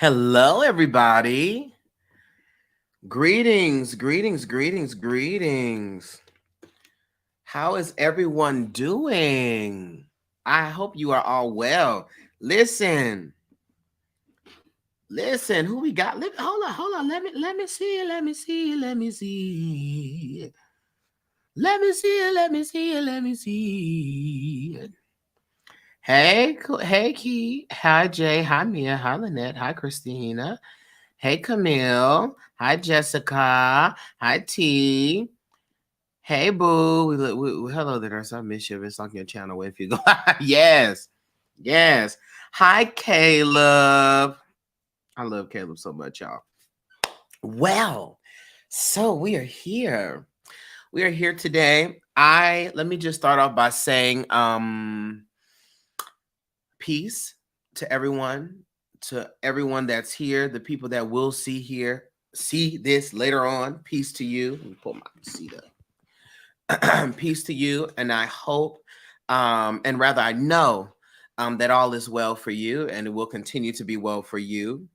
Hello, everybody. Greetings. How is everyone doing? I hope you are all well. Listen, who we got? Hold on. Let me see. Hey, Key. Hi, Jay. Hi, Mia. Hi, Lynette. Hi, Christina. Hey, Camille. Hi, Jessica. Hi, T. Hey, boo. Hello there. I miss you. It's on your channel. If you go, yes. Hi, Caleb. I love Caleb so much, y'all. Well, so we are here. We are here today. Let me just start off by saying, peace to everyone that's here, the people that will see this later on. Peace to you. Let me pull my seat up. Peace to you, and I hope, and rather I know, that all is well for you, and it will continue to be well for you.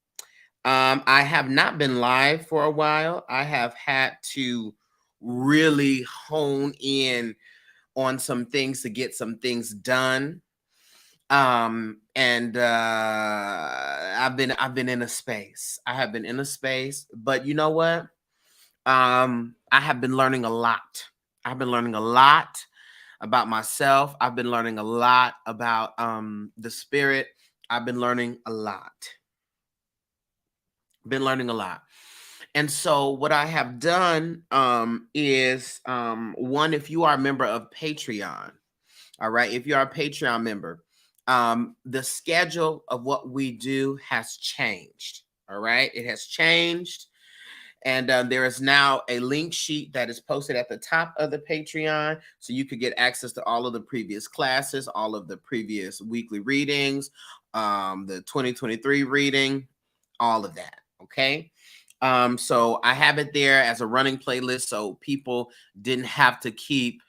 I have not been live for a while. I have had to really hone in on some things to get some things done. And I've been in a space. I have been in a space, but you know what? I have been learning a lot. I've been learning a lot about myself. I've been learning a lot about the spirit. I've been learning a lot. And so what I have done is one, if you are a member of Patreon, all right, if you are a Patreon member, the schedule of what we do has changed. All right, it has changed. And there is now a link sheet that is posted at the top of the Patreon. So you could get access to all of the previous classes, all of the previous weekly readings, the 2023 reading, all of that. Okay. So I have it there as a running playlist. So people didn't have to keep,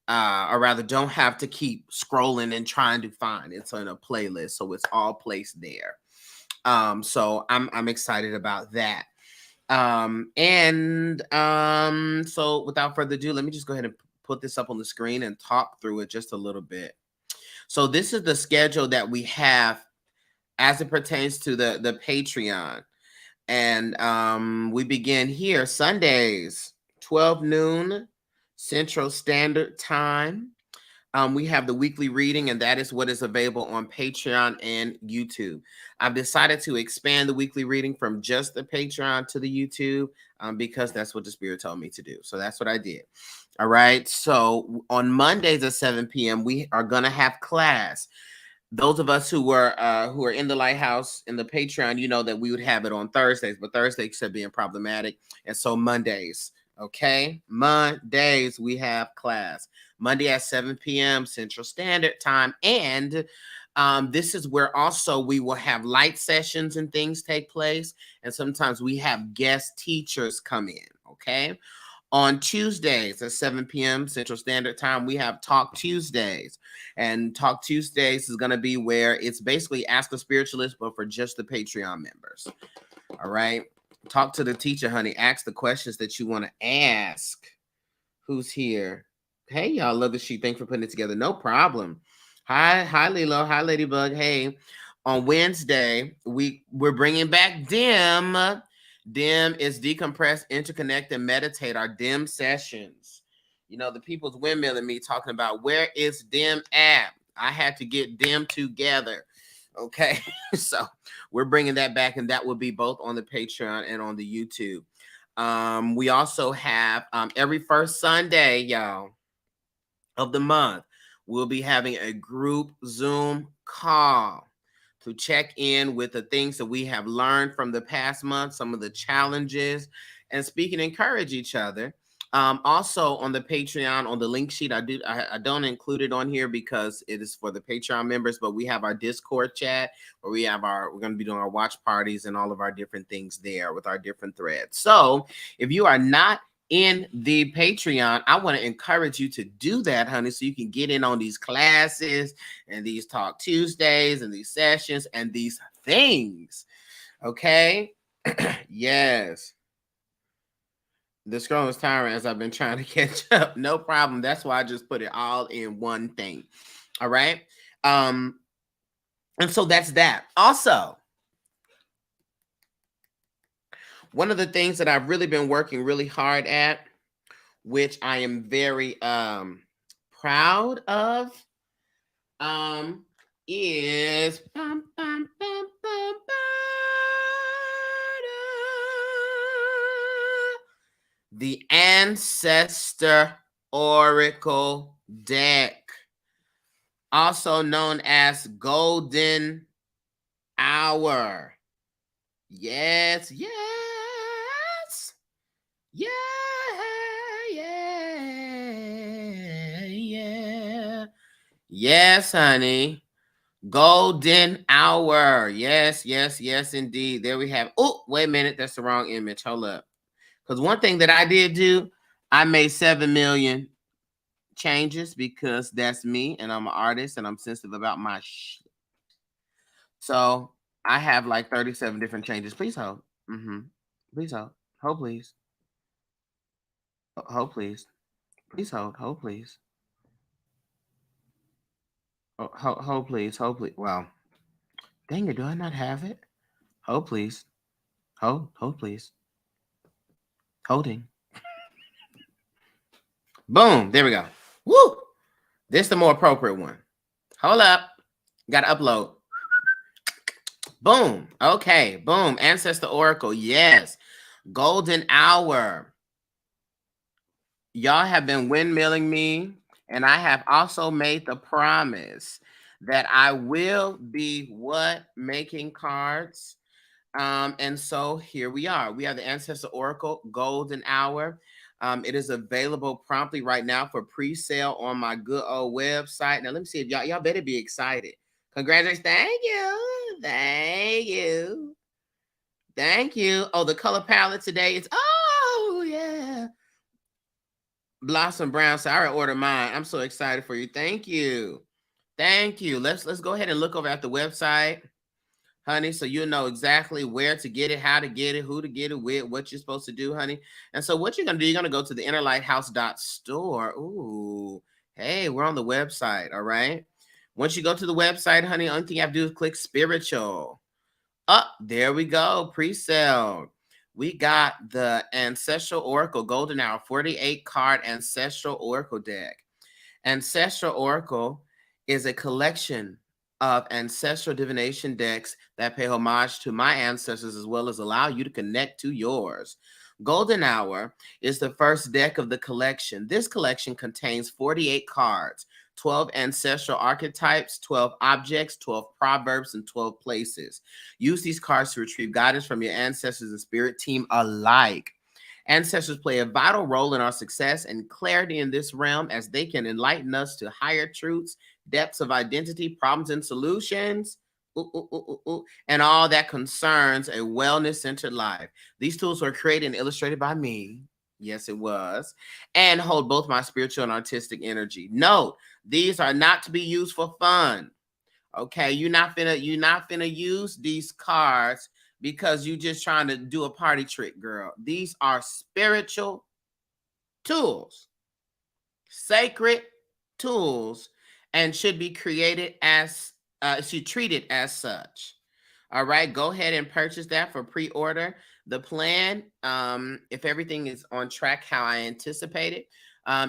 or rather don't have to keep scrolling and trying to find it's on a playlist. So it's all placed there. So I'm excited about that. So without further ado, let me just go ahead and put this up on the screen and talk through it just a little bit. So this is the schedule that we have as it pertains to the Patreon. And we begin here Sundays, 12 noon Central Standard Time. We have the weekly reading, and that is what is available on Patreon and YouTube. I've decided to expand the weekly reading from just the Patreon to the YouTube because that's what the Spirit told me to do. So that's what I did. All right. So on Mondays at 7 p.m., we are going to have class. Those of us who are in the Lighthouse in the Patreon, you know that we would have it on Thursdays, but Thursdays kept being problematic. And so Mondays, okay? Mondays, we have class. Monday at 7 p.m. Central Standard Time. And this is where also we will have light sessions and things take place. And sometimes we have guest teachers come in, okay? On Tuesdays at 7 p.m. Central Standard Time, we have Talk Tuesdays. And Talk Tuesdays is going to be where it's basically Ask a Spiritualist, but for just the Patreon members. All right? Talk to the teacher, honey. Ask the questions that you want to ask. Who's here? Hey, y'all. Love the sheet. Thanks for putting it together. No problem. Hi, Lilo. Hi, Ladybug. Hey. On Wednesday, we're bringing back DIM. DIM is Decompress, Interconnect, and Meditate, our DIM sessions. You know, the people's windmill and me talking about where is DIM at? I had to get DIM together. Okay. So we're bringing that back, and that will be both on the Patreon and on the YouTube. We also have every first Sunday, y'all, of the month, we'll be having a group Zoom call to check in with the things that we have learned from the past month, some of the challenges, and speak and encourage each other. Also on the Patreon, on the link sheet, I don't include it on here because it is for the Patreon members, but we have our Discord chat where we're going to be doing our watch parties and all of our different things there with our different threads. So if you are not in the Patreon, I want to encourage you to do that, honey, so you can get in on these classes and these Talk Tuesdays and these sessions and these things. Okay. Yes. The scroll is tiring as I've been trying to catch up. No problem. That's why I just put it all in one thing. All right. Um, and so that's that. Also, one of the things that I've really been working really hard at, which I am very proud of, um, is the Ancestor Oracle deck, also known as Golden Hour. Yes, yes, yeah, yeah. Yes, honey. Golden Hour. Yes, yes, yes, indeed. There we have. Oh, wait a minute. That's the wrong image. Hold up. Because one thing that I did do, I made 7 million changes because that's me and I'm an artist and I'm sensitive about my So I have like 37 different changes. Please hold. Please hold. Hold, please. Hold, please. Please hold. Hold, please. Hold, please. Hold, please. Wow. Dang it. Do I not have it? Hold, please. Hold, please. Holding. Boom. There we go. Woo. This is the more appropriate one. Hold up. Got to upload. Boom. Okay. Boom. Ancestor Oracle. Yes. Golden Hour. Y'all have been windmilling me, and I have also made the promise that I will be making cards. And so here we are. We have the Ancestor Oracle Golden Hour. It is available promptly right now for pre-sale on my good old website. Now let me see if y'all better be excited. Congratulations. Thank you. Thank you. Thank you. Oh, the color palette today is yeah. Blossom Brown. So I already ordered mine. I'm so excited for you. Thank you. Thank you. Let's go ahead and look over at the website, honey, so you'll know exactly where to get it, how to get it, who to get it with, what you're supposed to do, honey. And so what you're going to do, you're going to go to the TheInnerLightHouse.store. Ooh, hey, we're on the website, all right? Once you go to the website, honey, only thing you have to do is click spiritual. There we go, pre-sale. We got the Ancestral Oracle Golden Hour 48 card Ancestral Oracle deck. Ancestral Oracle is a collection of ancestral divination decks that pay homage to my ancestors as well as allow you to connect to yours. Golden Hour is the first deck of the collection. This collection contains 48 cards, 12 ancestral archetypes, 12 objects, 12 proverbs, and 12 places. Use these cards to retrieve guidance from your ancestors and spirit team alike. Ancestors play a vital role in our success and clarity in this realm as they can enlighten us to higher truths, depths of identity, problems and solutions, and all that concerns a wellness-centered life. These tools were created and illustrated by me. Yes, it was. And hold both my spiritual and artistic energy. Note, these are not to be used for fun. Okay, you're not finna use these cards because you just trying to do a party trick, girl. These are spiritual tools, sacred tools, and should be treated as such. All right, go ahead and purchase that for pre-order. The plan, if everything is on track how I anticipated,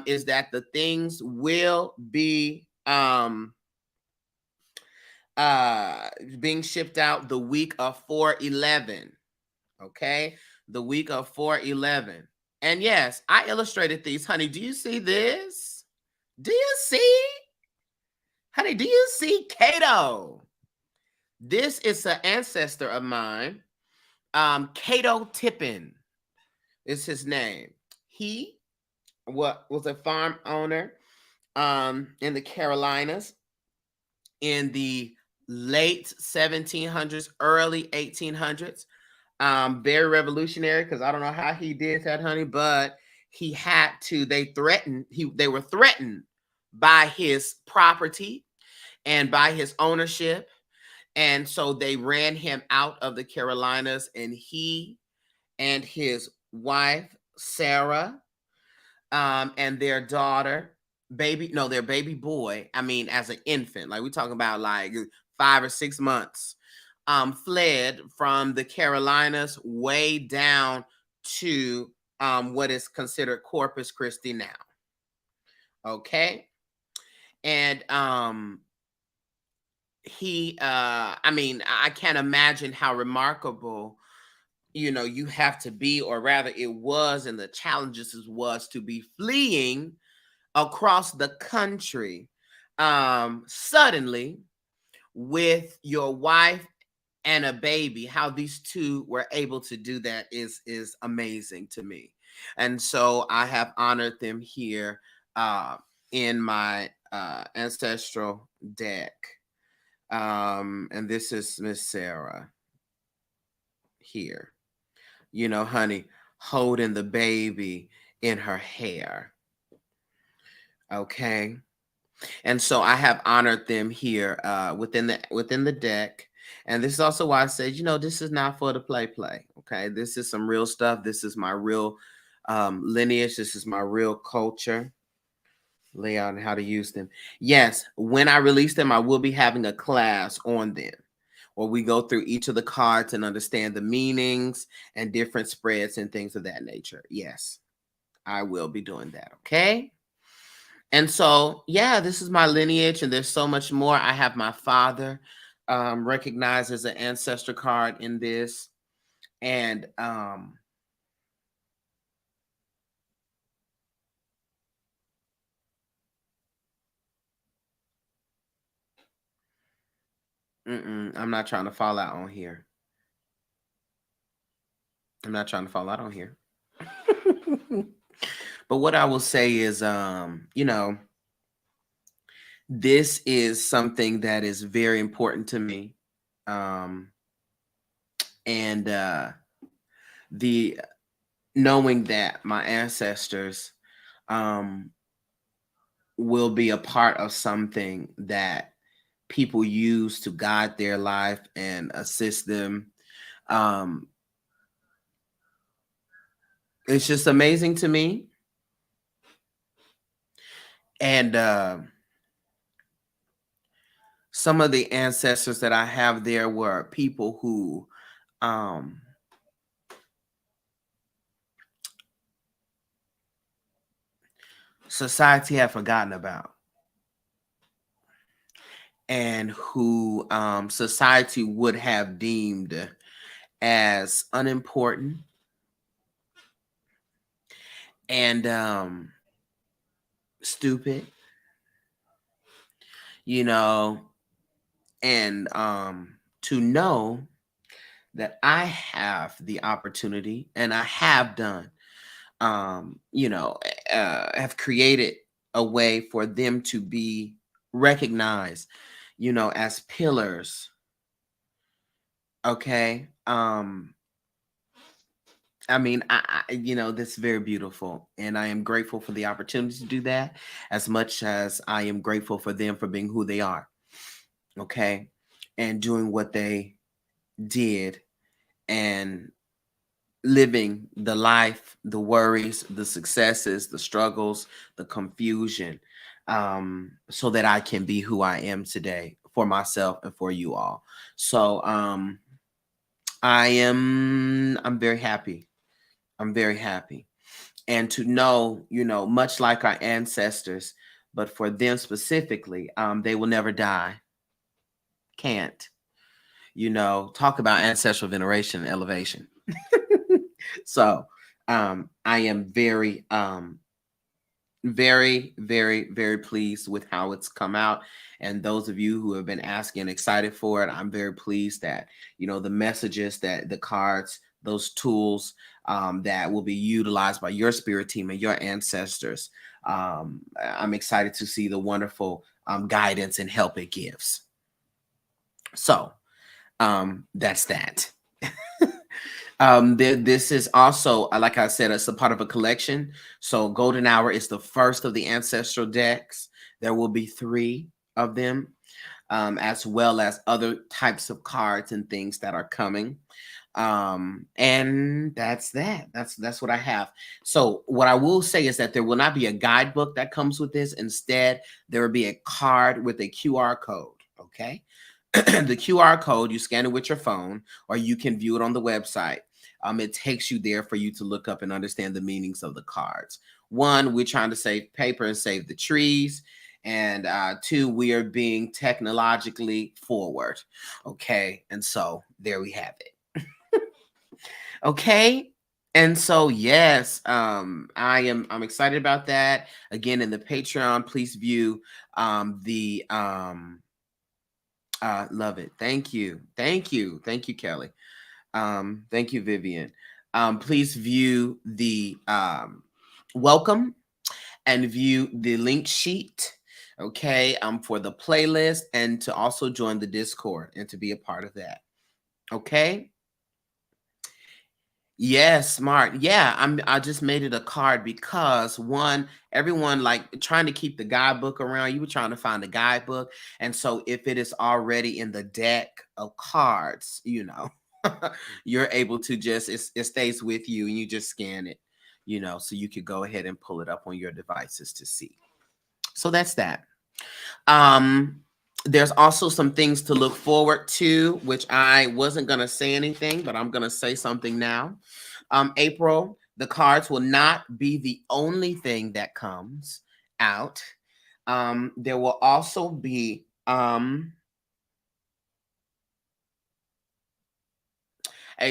is that the things will be being shipped out the week of 4/11. Okay, the week of 4/11. And yes, I illustrated these, honey. Do you see this? Do you see, honey? Do you see Cato? This is an ancestor of mine. Cato Tippin is his name. He was a farm owner in the Carolinas in the late 1700s, early 1800s. Very revolutionary because I don't know how he did that, honey, but he had to. They were threatened by his property and by his ownership. And so they ran him out of the Carolinas, and he and his wife, Sarah, and their daughter, their baby boy, I mean, as an infant, like we're talking about like 5 or 6 months, fled from the Carolinas way down to what is considered Corpus Christi now. Okay. And I mean, I can't imagine how remarkable, you have to be, or rather it was, and the challenges was to be fleeing across the country suddenly with your wife and a baby. How these two were able to do that is amazing to me. And so I have honored them here in my ancestral deck. And this is Miss Sarah here, honey, holding the baby in her hair. Okay. And so I have honored them here within the deck. And this is also why I said, this is not for the play. Okay. This is some real stuff. This is my real lineage. This is my real culture. Layout and how to use them. Yes, when I release them, I will be having a class on them where we go through each of the cards and understand the meanings and different spreads and things of that nature. Yes, I will be doing that. Okay. And so, yeah, this is my lineage, and there's so much more. I have my father recognized as an ancestor card in this. And I'm not trying to fall out on here. I'm not trying to fall out on here. But what I will say is, this is something that is very important to me. And the knowing that my ancestors will be a part of something that people use to guide their life and assist them. It's just amazing to me. And some of the ancestors that I have there were people who society had forgotten about, and who society would have deemed as unimportant and stupid, and to know that I have the opportunity, and I have done, have created a way for them to be recognized, as pillars. Okay. I mean, this is very beautiful, and I am grateful for the opportunity to do that, as much as I am grateful for them for being who they are. Okay. And doing what they did, and living the life, the worries, the successes, the struggles, the confusion, so that I can be who I am today for myself and for you all. So I'm very happy. I'm very happy. And to know, much like our ancestors, but for them specifically, they will never die. Can't. Talk about ancestral veneration and elevation. So I am very, very, very, very pleased with how it's come out. And those of you who have been asking and excited for it, I'm very pleased that, the messages, that the cards, those tools that will be utilized by your spirit team and your ancestors. I'm excited to see the wonderful guidance and help it gives. So that's that. This is also, like I said, it's a part of a collection. So Golden Hour is the first of the ancestral decks. There will be 3 of them. as well as other types of cards and things that are coming. And that's that. That's what I have. So what I will say is that there will not be a guidebook that comes with this. Instead, there will be a card with a QR code. Okay. The QR code, you scan it with your phone, or you can view it on the website. It takes you there for you to look up and understand the meanings of the cards. One, we're trying to save paper and save the trees. And two, we are being technologically forward. Okay. And so there we have it. Okay. And so yes, I'm excited about that. Again, in the Patreon, please view the love it. Thank you. Thank you. Thank you, Kelly. Thank you, Vivian. Please view the welcome and view the link sheet. Okay. For the playlist, and to also join the Discord and to be a part of that. Okay. Yes, smart. Yeah, I just made it a card because one, everyone like trying to keep the guidebook around. You were trying to find the guidebook. And so if it is already in the deck of cards, you're able to just it stays with you and you just scan it, so you could go ahead and pull it up on your devices to see. So that's that. There's also some things to look forward to, which I wasn't going to say anything, but I'm going to say something now. April, the cards will not be the only thing that comes out. There will also be a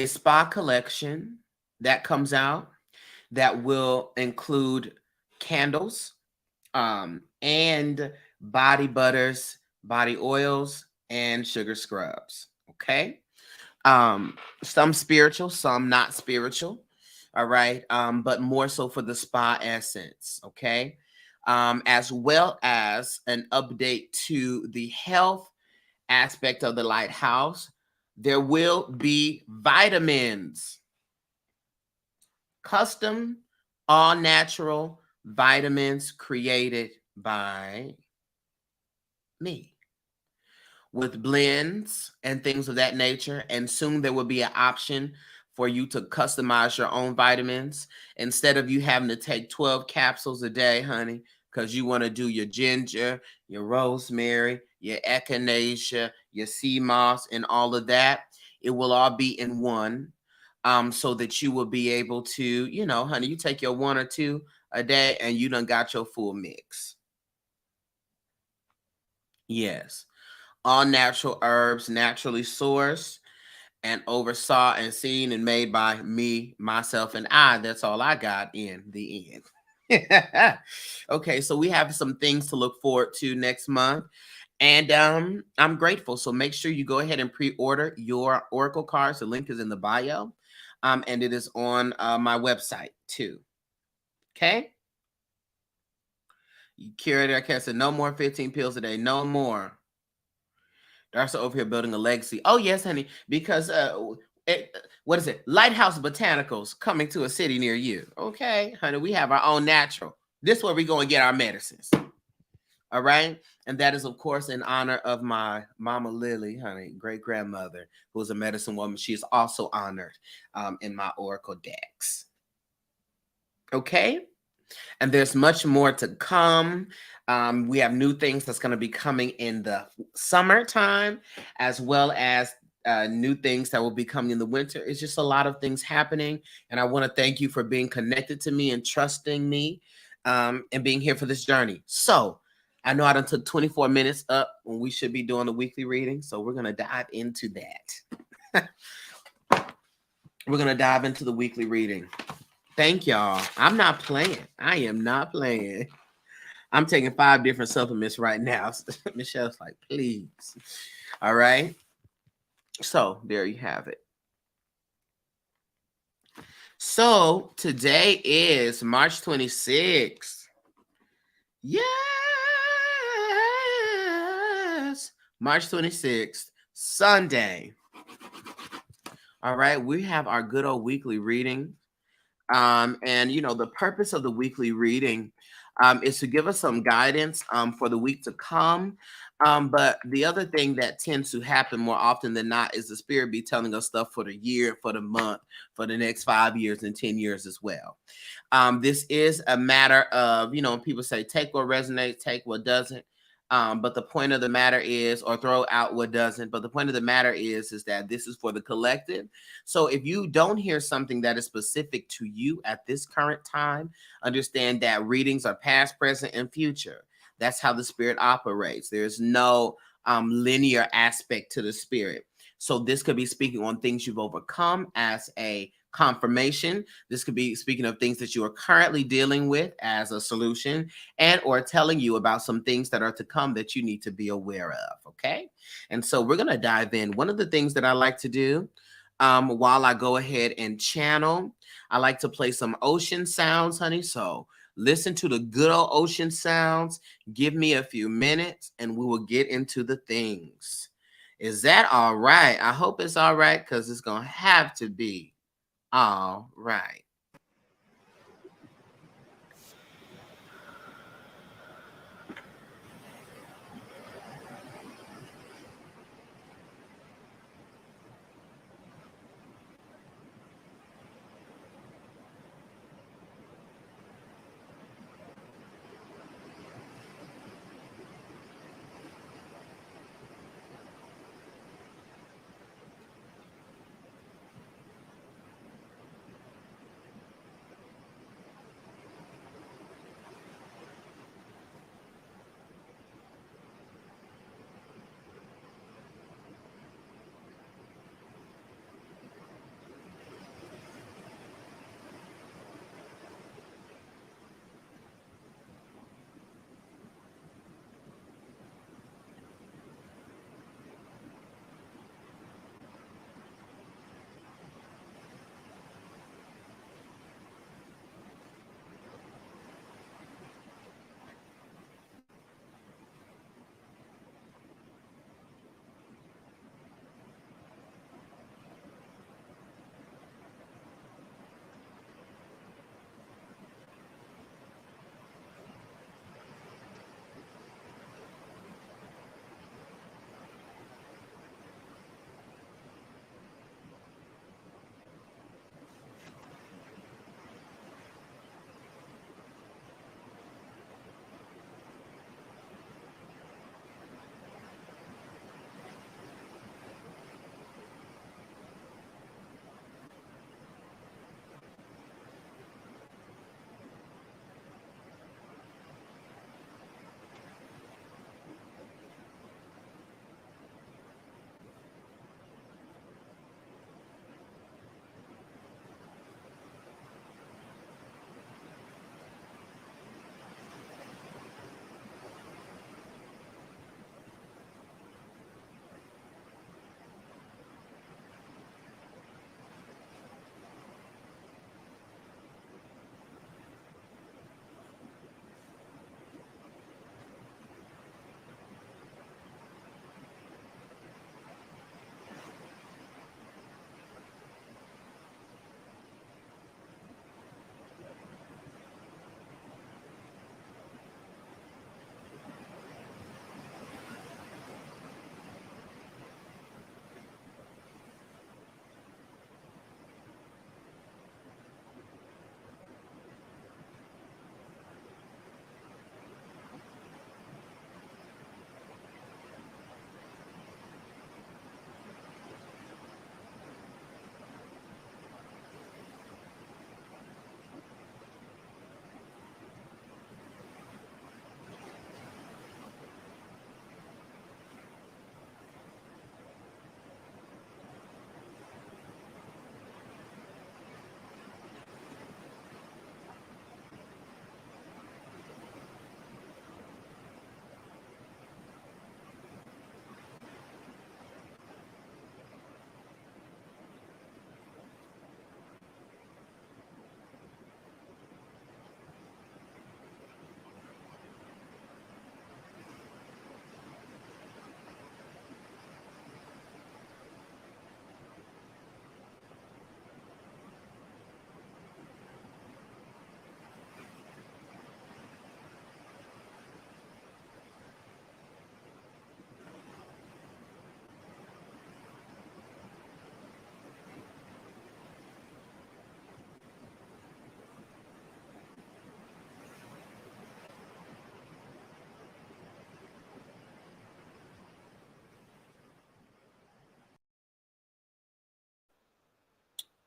spa collection that comes out that will include candles, and body butters, body oils, and sugar scrubs. Okay. Some spiritual, some not spiritual. All right. But more so for the spa essence. Okay. As well as an update to the health aspect of the lighthouse. There will be vitamins, custom, all natural vitamins created by me, with blends and things of that nature. And soon there will be an option for you to customize your own vitamins instead of you having to take 12 capsules a day, honey, because you want to do your ginger, your rosemary, your echinacea, your sea moss, and all of that. It will all be in one, so that you will be able to, honey, you take your one or two a day and you done got your full mix. Yes. All natural herbs, naturally sourced and oversaw and seen and made by me, myself, and I. That's all I got in the end. Okay, so we have some things to look forward to next month. And I'm grateful. So make sure you go ahead and pre-order your Oracle cards. The link is in the bio. And it is on my website too. Okay. Curator, I can't say no more 15 pills a day. No more. Darcell over here building a legacy. Oh, yes, honey, because what is it? Lighthouse Botanicals coming to a city near you. Okay, honey, we have our own natural. This is where we go and get our medicines. All right. And that is, of course, in honor of my mama Lily, honey, great grandmother, who was a medicine woman. She is also honored in my Oracle decks. Okay. And there's much more to come. We have new things that's going to be coming in the summertime, as well as new things that will be coming in the winter. It's just a lot of things happening. And I want to thank you for being connected to me and trusting me, and being here for this journey. So I know I done took 24 minutes up when we should be doing the weekly reading. So we're going to dive into that. We're going to dive into the weekly reading. Thank y'all. I'm not playing. I am not playing. I'm taking 5 different supplements right now. Michelle's like, please. All right. So there you have it. So today is March 26th. Yes. March 26th, Sunday. All right. We have our good old weekly reading. And the purpose of the weekly reading is to give us some guidance for the week to come. But the other thing that tends to happen more often than not is the spirit be telling us stuff for the year, for the month, for the next 5 years and 10 years as well. This is a matter of, people say take what resonates, take what doesn't. But the point of the matter is, or throw out what doesn't. But the point of the matter is that this is for the collective. So if you don't hear something that is specific to you at this current time, understand that readings are past, present, and future. That's how the spirit operates. There's no linear aspect to the spirit. So this could be speaking on things you've overcome as a confirmation. This could be speaking of things that you are currently dealing with as a solution, and or telling you about some things that are to come that you need to be aware of. Okay. And so we're going to dive in. One of the things that I like to do while I go ahead and channel, I like to play some ocean sounds, honey. So listen to the good old ocean sounds. Give me a few minutes and we will get into the things. Is that all right? I hope it's all right, because it's going to have to be all right.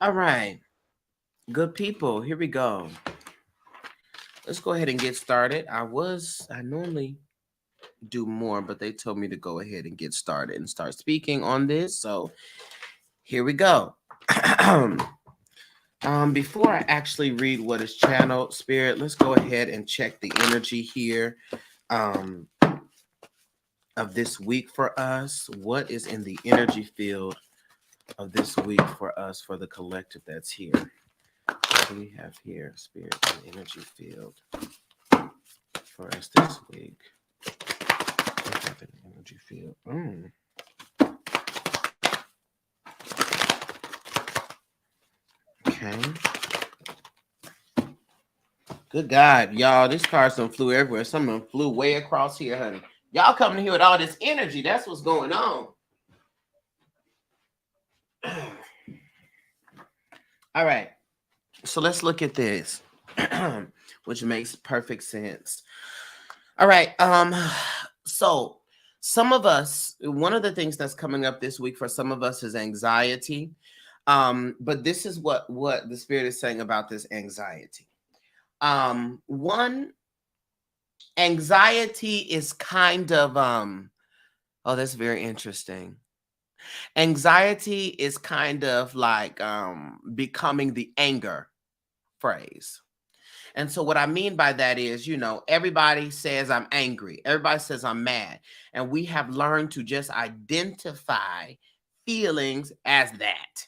All right. Good people. Here we go. Let's go ahead and get started. I normally do more, but they told me to go ahead and get started and start speaking on this. So here we go. Before I actually read what is channeled, Spirit, let's go ahead and check the energy here of this week for us. What is in the energy field of this week for us, for the collective that's here? What do we have here, Spirit, in the energy field for us this week? We have an energy field. Okay. Good God, y'all. This card some flew everywhere. Some of them flew way across here, honey. Y'all coming here with all this energy. That's what's going on. All right. So let's look at this, which makes perfect sense. All right. So some of us, one of the things that's coming up this week for some of us is anxiety. But this is what the Spirit is saying about this anxiety. One, anxiety is kind of oh, that's very interesting. Anxiety is kind of like becoming the anger phrase. And so what I mean by that is, everybody says I'm angry. Everybody says I'm mad. And we have learned to just identify feelings as that: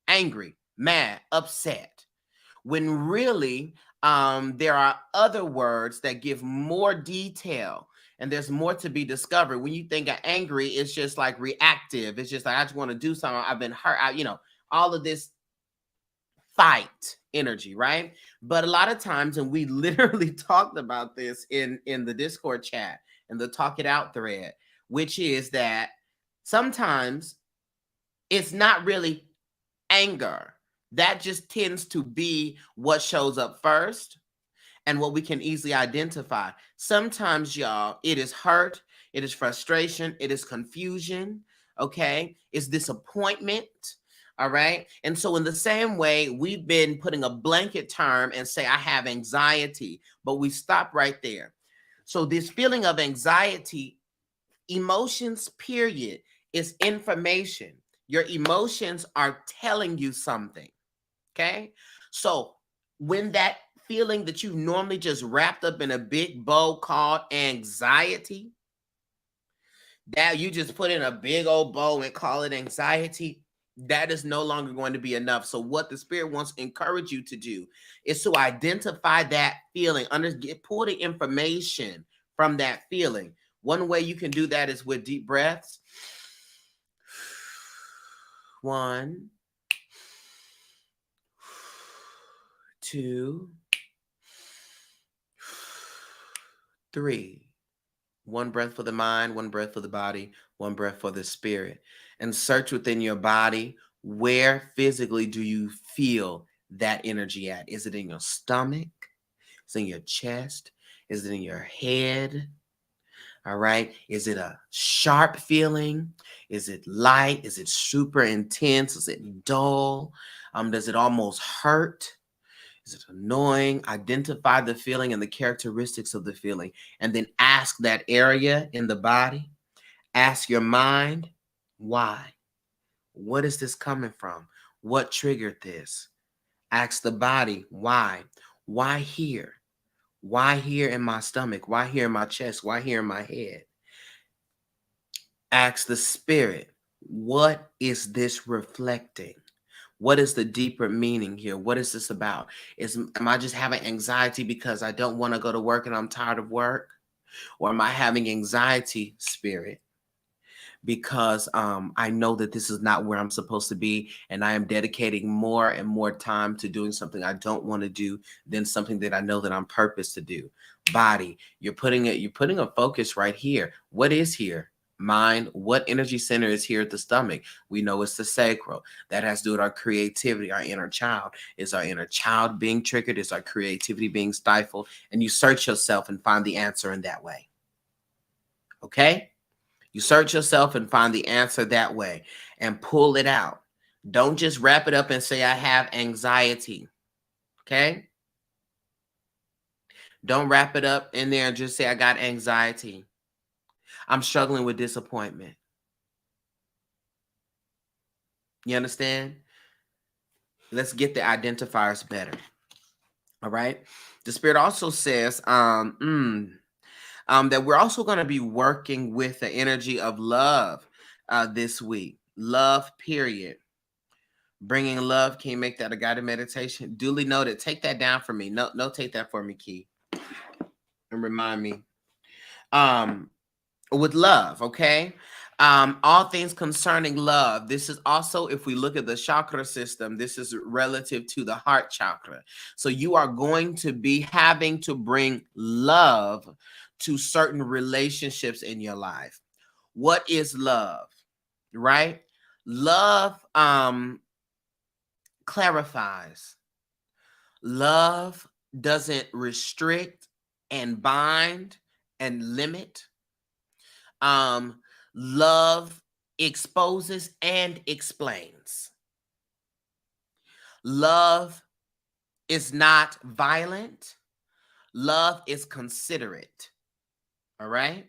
angry, mad, upset. When really there are other words that give more detail, and there's more to be discovered. When you think of angry, it's just like reactive. It's just like, I just want to do something. I've been hurt. All of this fight energy, right? But a lot of times, and we literally talked about this in the Discord chat and the Talk It Out thread, which is that sometimes it's not really anger. That just tends to be what shows up first and what we can easily identify. Sometimes, y'all, it is hurt, it is frustration, it is confusion, okay? It's disappointment, all right? And so in the same way, we've been putting a blanket term and say, I have anxiety, but we stop right there. So this feeling of anxiety, emotions, period, is information. Your emotions are telling you something, okay? So when that feeling that you normally just wrapped up in a big bow called anxiety, that you just put in a big old bow and call it anxiety, that is no longer going to be enough. So what the Spirit wants to encourage you to do is to identify that feeling, pull the information from that feeling. One way you can do that is with deep breaths. 1, 2, 3. 1 breath for the mind, 1 breath for the body, 1 breath for the spirit. And search within your body, where physically do you feel that energy at? Is it in your stomach? Is it in your chest? Is it in your head? All right. Is it a sharp feeling? Is it light? Is it super intense? Is it dull? Does it almost hurt? Is it annoying? Identify the feeling and the characteristics of the feeling, and then ask that area in the body. Ask your mind, why? What is this coming from? What triggered this? Ask the body, why? Why here? Why here in my stomach? Why here in my chest? Why here in my head? Ask the spirit, what is this reflecting? What is the deeper meaning here? What is this about? Am I just having anxiety because I don't want to go to work and I'm tired of work? Or am I having anxiety, spirit, because I know that this is not where I'm supposed to be, and I am dedicating more and more time to doing something I don't want to do than something that I know that I'm purposed to do? Body, you're putting a focus right here. What is here? Mind. What energy center is here at the stomach? We know it's the sacral. That has to do with our creativity, our inner child. Is our inner child being triggered? Is our creativity being stifled? And you search yourself and find the answer in that way. Okay? You search yourself and find the answer that way and pull it out. Don't just wrap it up and say, I have anxiety. Okay? Don't wrap it up in there and just say, I got anxiety. I'm struggling with disappointment. You understand? Let's get the identifiers better. All right. The Spirit also says that we're also going to be working with the energy of love this week. Love, period. Bringing love. Can you make that a guided meditation? Duly noted. Take that down for me. No, take that for me, Key. And remind me. With love, okay? All things concerning love. This is also, if we look at the chakra system, this is relative to the heart chakra. So you are going to be having to bring love to certain relationships in your life. What is love, right? Love clarifies. Love doesn't restrict and bind and limit. Love exposes and explains. Love is not violent. Love is considerate. All right.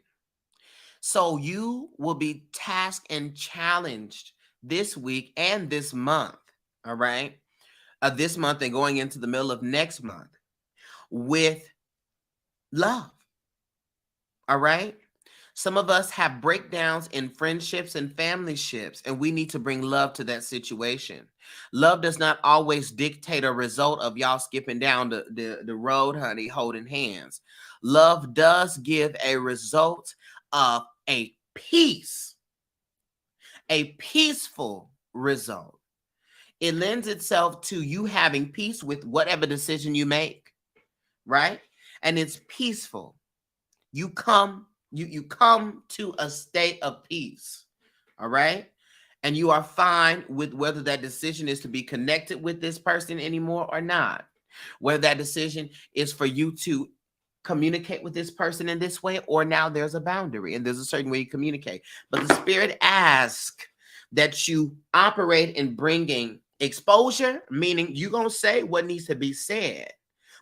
So you will be tasked and challenged this week and this month. All right. This month and going into the middle of next month with love. All right. Some of us have breakdowns in friendships and family ships, and we need to bring love to that situation. Love does not always dictate a result of y'all skipping down the road, honey, holding hands. Love does give a result of a peace, a peaceful result. It lends itself to you having peace with whatever decision you make, right? And it's peaceful. You come to a state of peace, all right? And you are fine with whether that decision is to be connected with this person anymore or not. Whether that decision is for you to communicate with this person in this way, or now there's a boundary and there's a certain way you communicate. But the Spirit asks that you operate in bringing exposure, meaning you're going to say what needs to be said,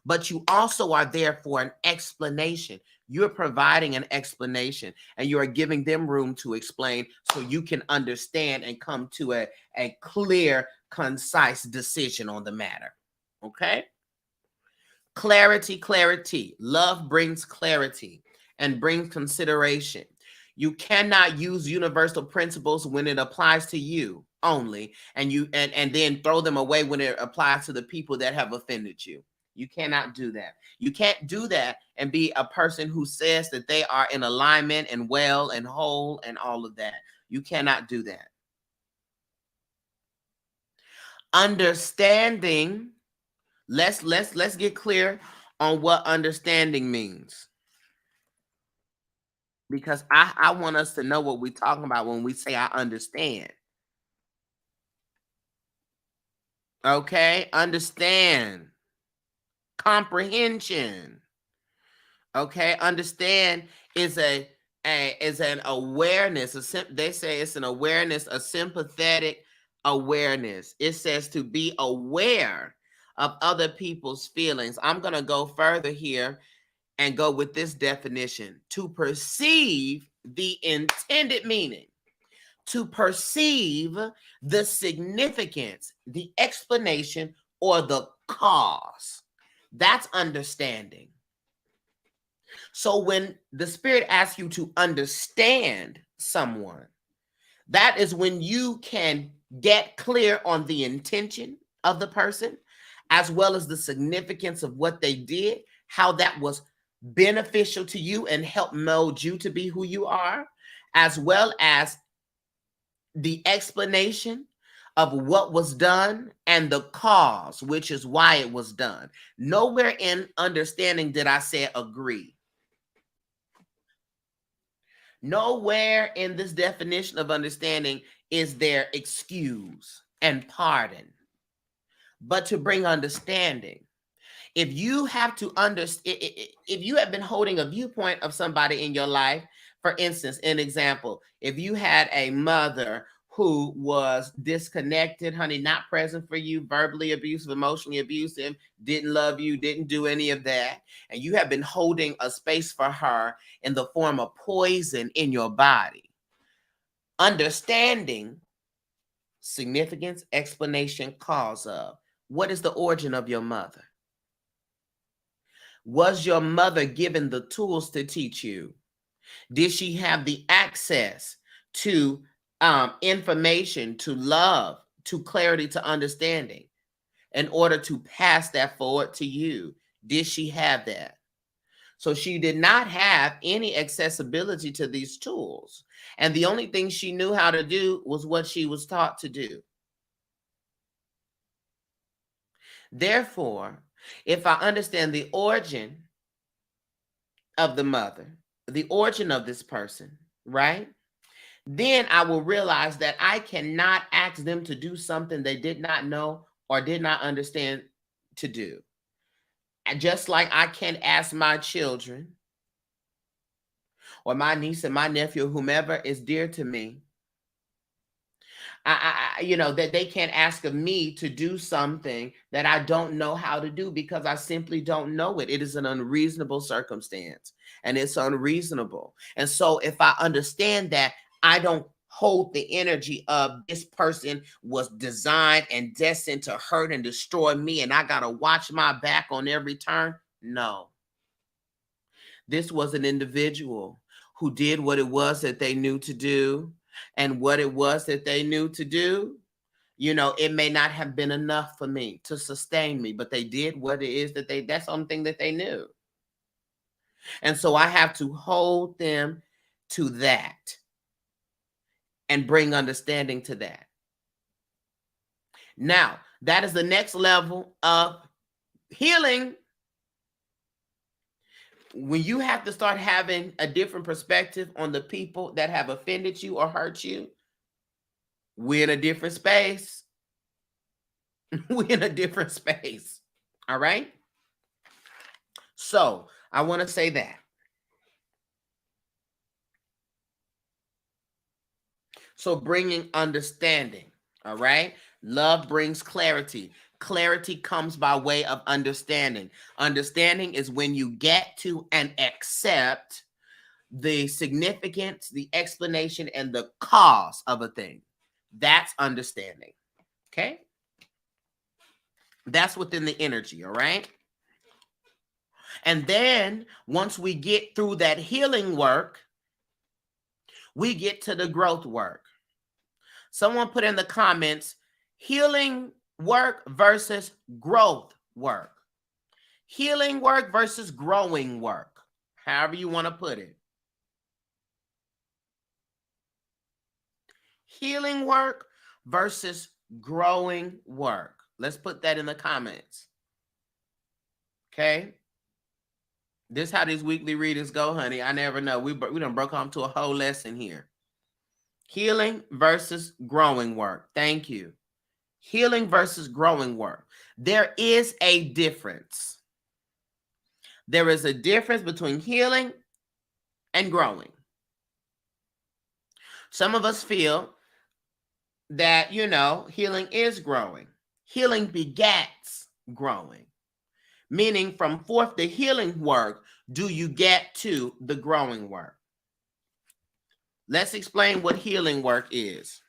but you also are there for an explanation. You're providing an explanation and you are giving them room to explain so you can understand and come to a clear, concise decision on the matter. Okay? Clarity, clarity. Love brings clarity and brings consideration. You cannot use universal principles when it applies to you only, and then throw them away when it applies to the people that have offended you. You cannot do that. You can't do that and be a person who says that they are in alignment and well and whole and all of that. You cannot do that. Understanding. Let's get clear on what understanding means. Because I want us to know what we're talking about when we say I understand. Okay? Understand. Comprehension. Okay? Understand is an awareness. They say it's an awareness, a sympathetic awareness. It says to be aware of other people's feelings. I'm going to go further here and go with this definition: to perceive the intended meaning, to perceive the significance, the explanation, or the cause. That's understanding. So when the Spirit asks you to understand someone, that is when you can get clear on the intention of the person, as well as the significance of what they did, how that was beneficial to you and help mold you to be who you are, as well as the explanation of what was done and the cause, which is why it was done. Nowhere in understanding did I say agree. Nowhere in this definition of understanding is there excuse and pardon, but to bring understanding. If you have to understand, if you have been holding a viewpoint of somebody in your life, for instance, an example, if you had a mother who was disconnected, honey, not present for you, verbally abusive, emotionally abusive, didn't love you, didn't do any of that. And you have been holding a space for her in the form of poison in your body. Understanding significance, explanation, cause of. What is the origin of your mother? Was your mother given the tools to teach you? Did she have the access to information, to love, to clarity, to understanding in order to pass that forward to you? Did she have that? So she did not have any accessibility to these tools. And the only thing she knew how to do was what she was taught to do. Therefore, if I understand the origin of the mother, the origin of this person, right? Then I will realize that I cannot ask them to do something they did not know or did not understand to do. And just like I can't ask my children or my niece and my nephew, whomever is dear to me, that they can't ask of me to do something that I don't know how to do because I simply don't know it. It is an unreasonable circumstance and it's unreasonable. And so if I understand that, I don't hold the energy of this person was designed and destined to hurt and destroy me and I got to watch my back on every turn. No. This was an individual who did what it was that they knew to do. And what it was that they knew to do, it may not have been enough for me to sustain me, but they did what it is that's something that they knew. And so I have to hold them to that and bring understanding to that. Now, that is the next level of healing. When you have to start having a different perspective on the people that have offended you or hurt you, we're in a different space. We're in a different space. All right? So I want to say that. So bringing understanding. All right? Love brings clarity. Clarity comes by way of understanding. Understanding is when you get to and accept the significance, the explanation, and the cause of a thing. That's understanding. Okay? That's within the energy, all right? And then once we get through that healing work, we get to the growth work. Someone put in the comments, healing work versus growth work. Healing work versus growing work. However you want to put it. Healing work versus growing work. Let's put that in the comments. Okay? This is how these weekly readings go, honey. I never know. We done broke on to a whole lesson here. Healing versus growing work. Thank you. Healing versus growing work. There is a difference. There is a difference between healing and growing. Some of us feel that, healing is growing. Healing begets growing. Meaning from forth the healing work, do you get to the growing work? Let's explain what healing work is.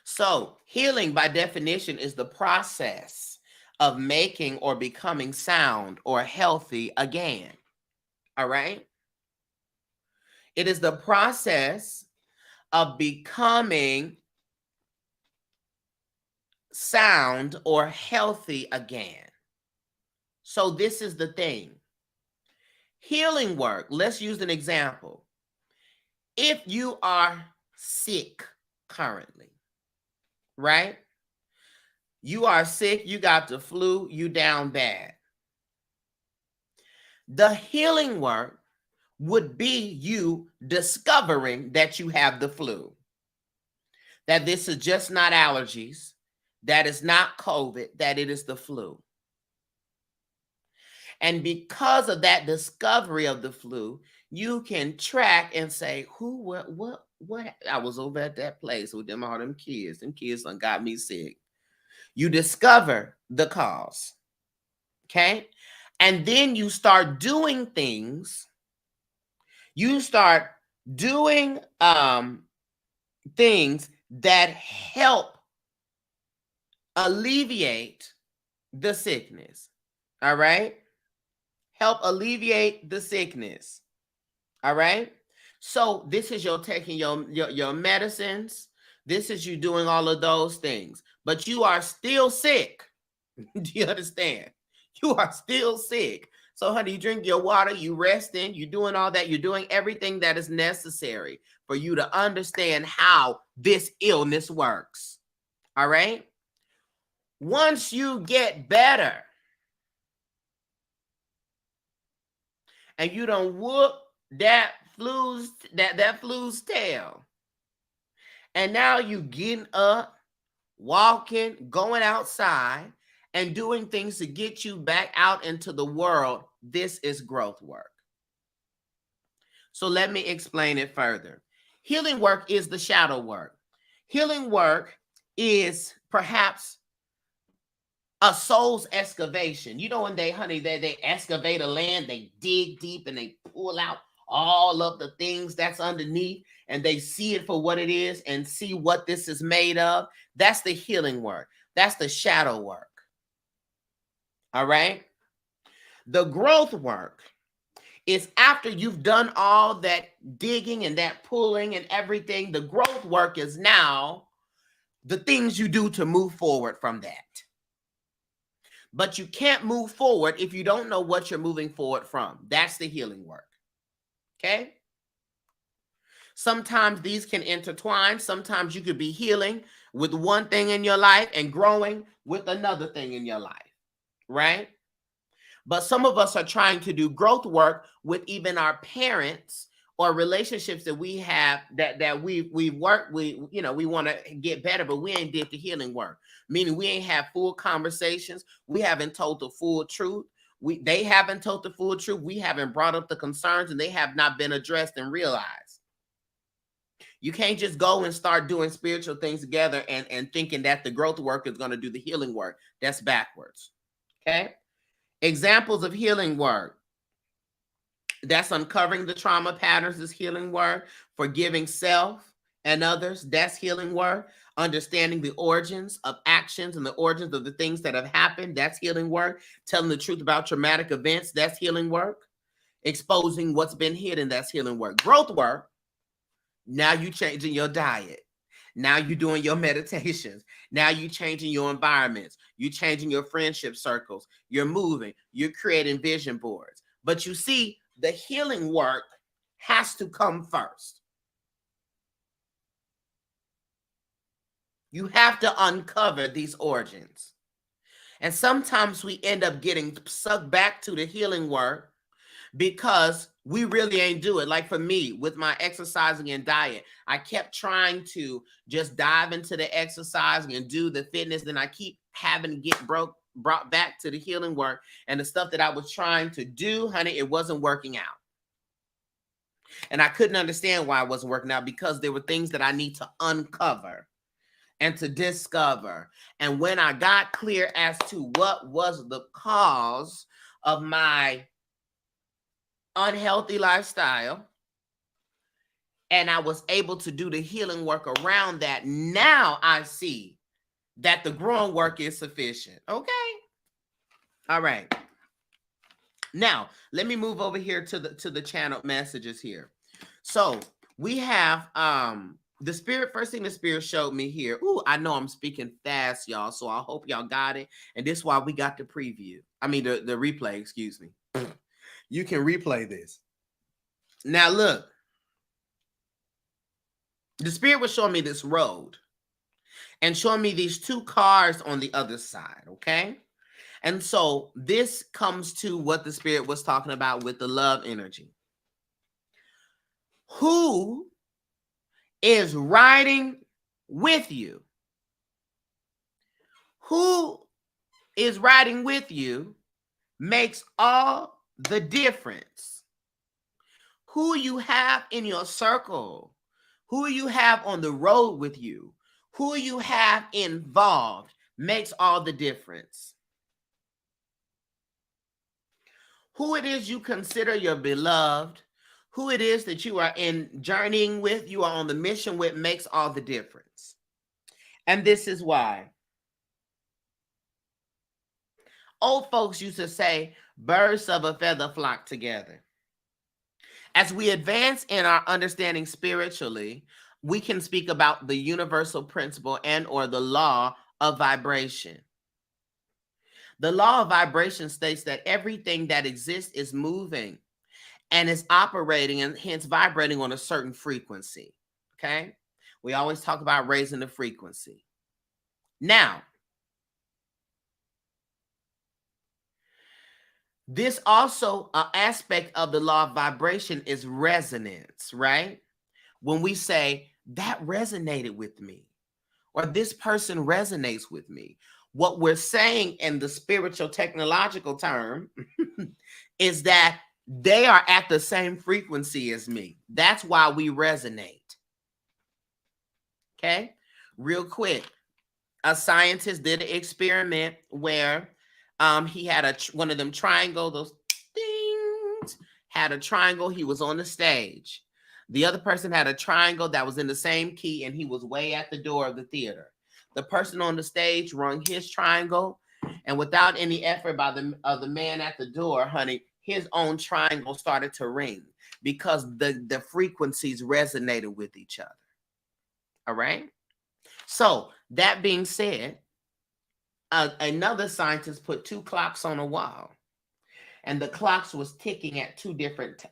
So healing by definition is the process of making or becoming sound or healthy again. All right? It is the process of becoming sound or healthy again. So this is the thing. Healing work, let's use an example. If you are sick currently, right? You are sick, you got the flu, you down bad. The healing work would be you discovering that you have the flu. That this is just not allergies. that is not COVID, that it is the flu. And because of that discovery of the flu, you can track and say, who, what? I was over at that place with them, all them kids. Them kids done got me sick. You discover the cause. Okay. And then you start doing things. You start doing things that help alleviate the sickness. All right. Help alleviate the sickness. All right. So this is your taking your medicines. This is you doing all of those things, but you are still sick. Do you understand? You are still sick. So, honey, you drink your water, you resting, you doing all that, you're doing everything that is necessary for you to understand how this illness works. All right. Once you get better and you don't whoop that flu's tail, and now you getting up, walking, going outside, and doing things to get you back out into the world, this is growth work. So let me explain it further. Healing work is the shadow work. Healing work is perhaps a soul's excavation. You know, when they excavate a land, they dig deep and they pull out all of the things that's underneath, and they see it for what it is and see what this is made of. That's the healing work. That's the shadow work. All right. The growth work is after you've done all that digging and that pulling and everything. The growth work is now the things you do to move forward from that. But you can't move forward if you don't know what you're moving forward from. That's the healing work. Okay? Sometimes these can intertwine. Sometimes you could be healing with one thing in your life and growing with another thing in your life, right? But some of us are trying to do growth work with even our parents or relationships that we have that we worked, we want to get better, but we ain't did the healing work. Meaning we ain't have full conversations. We haven't told the full truth. They haven't told the full truth. We haven't brought up the concerns, and they have not been addressed and realized. You can't just go and start doing spiritual things together and thinking that the growth work is going to do the healing work. That's backwards. Okay. Examples of healing work. That's uncovering the trauma patterns is healing work. Forgiving self and others, that's healing work. Understanding the origins of actions and the origins of the things that have happened, that's healing work. Telling the truth about traumatic events, that's healing work. Exposing what's been hidden, that's healing work. Growth work, now you changing your diet. Now you're doing your meditations. Now you're changing your environments. You're changing your friendship circles. You're moving. You're creating vision boards. But you see, the healing work has to come first. You have to uncover these origins. And sometimes we end up getting sucked back to the healing work because we really ain't do it. Like for me, with my exercising and diet, I kept trying to just dive into the exercising and do the fitness. Then I keep having to get brought back to the healing work, and the stuff that I was trying to do, honey, it wasn't working out. And I couldn't understand why it wasn't working out, because there were things that I need to uncover and to discover. And when I got clear as to what was the cause of my unhealthy lifestyle, and I was able to do the healing work around that, now I see that the growing work is sufficient. Okay. All right. Now, let me move over here to the channeled messages here. So we have the spirit. First thing the spirit showed me here. Ooh, I know I'm speaking fast, y'all, so I hope y'all got it. And this is why we got the preview. I mean the replay, excuse me. You can replay this. Now look. The spirit was showing me this road and showing me these two cars on the other side, okay? And so this comes to what the spirit was talking about with the love energy. Who is riding with you? Who is riding with you makes all the difference. Who you have in your circle, who you have on the road with you, who you have involved makes all the difference. Who it is you consider your beloved, who it is that you are in journeying with, you are on the mission with, makes all the difference. And this is why. Old folks used to say, birds of a feather flock together. As we advance in our understanding spiritually, we can speak about the universal principle and or the law of vibration. The law of vibration states that everything that exists is moving and is operating and hence vibrating on a certain frequency. Okay? We always talk about raising the frequency. Now, this also aspect of the law of vibration is resonance, right? When we say that resonated with me, or this person resonates with me, what we're saying in the spiritual technological term is that they are at the same frequency as me. That's why we resonate. Okay, real quick, a scientist did an experiment where he had one of them triangle, those things, had a triangle. He was on the stage. The other person had a triangle that was in the same key, and he was way at the door of the theater. The person on the stage rung his triangle, and without any effort by the man at the door, honey, his own triangle started to ring because the frequencies resonated with each other. All right? So that being said, another scientist put two clocks on a wall, and the clocks was ticking at two different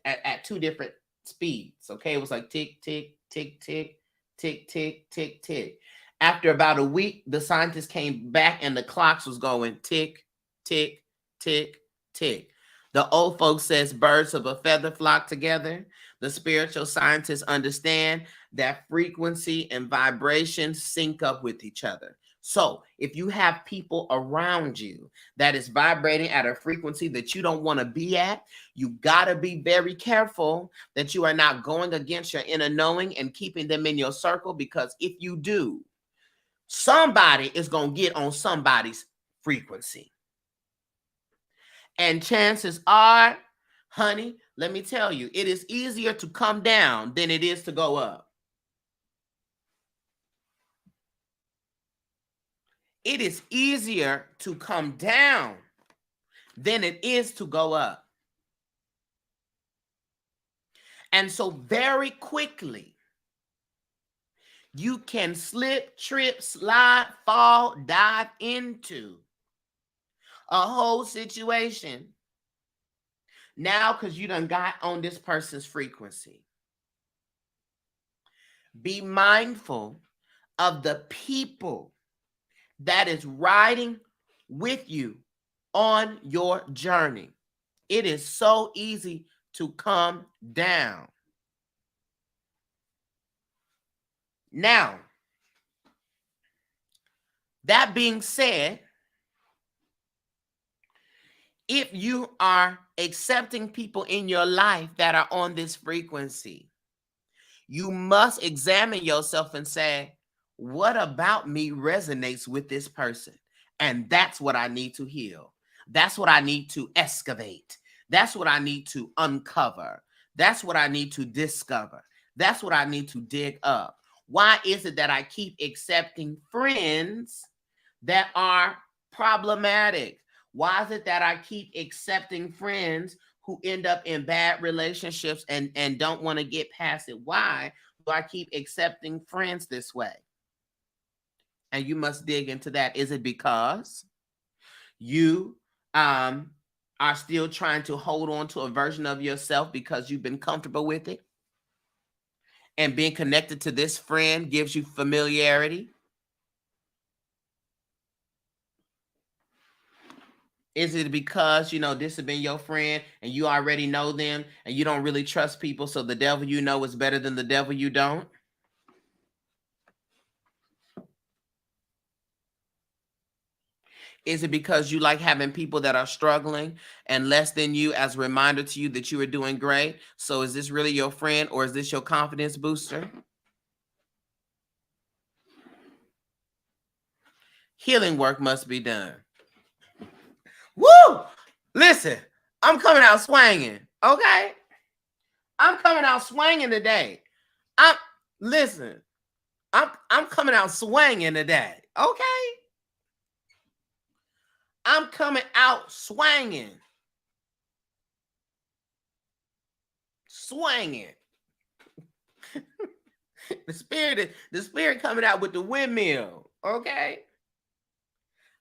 speeds. Okay, it was like tick, tick, tick, tick, tick, tick, tick, tick. After about a week, the scientist came back and the clocks was going tick, tick, tick, tick. The old folks says birds of a feather flock together. The spiritual scientists understand that frequency and vibration sync up with each other. So if you have people around you that is vibrating at a frequency that you don't want to be at, you got to be very careful that you are not going against your inner knowing and keeping them in your circle, because if you do, somebody is going to get on somebody's frequency. And chances are, honey, let me tell you, it is easier to come down than it is to go up. It is easier to come down than it is to go up. And so very quickly, you can slip, trip, slide, fall, dive into a whole situation now because you done got on this person's frequency. Be mindful of the people that is riding with you on your journey. It is so easy to come down. Now, that being said, if you are accepting people in your life that are on this frequency, you must examine yourself and say, what about me resonates with this person? And that's what I need to heal. That's what I need to excavate. That's what I need to uncover. That's what I need to discover. That's what I need to dig up. Why is it that I keep accepting friends that are problematic? Why is it that I keep accepting friends who end up in bad relationships and don't want to get past it? Why do I keep accepting friends this way? And you must dig into that. Is it because you are still trying to hold on to a version of yourself because you've been comfortable with it? And being connected to this friend gives you familiarity? Is it because, this has been your friend and you already know them and you don't really trust people, so the devil you know is better than the devil you don't? Is it because you like having people that are struggling and less than you as a reminder to you that you are doing great? So is this really your friend, or is this your confidence booster? Healing work must be done. Woo! Listen, I'm coming out swinging, okay? I'm coming out swinging today. I'm listen. I'm coming out swinging today, okay? I'm coming out swinging. Swinging. the spirit coming out with the windmill, okay?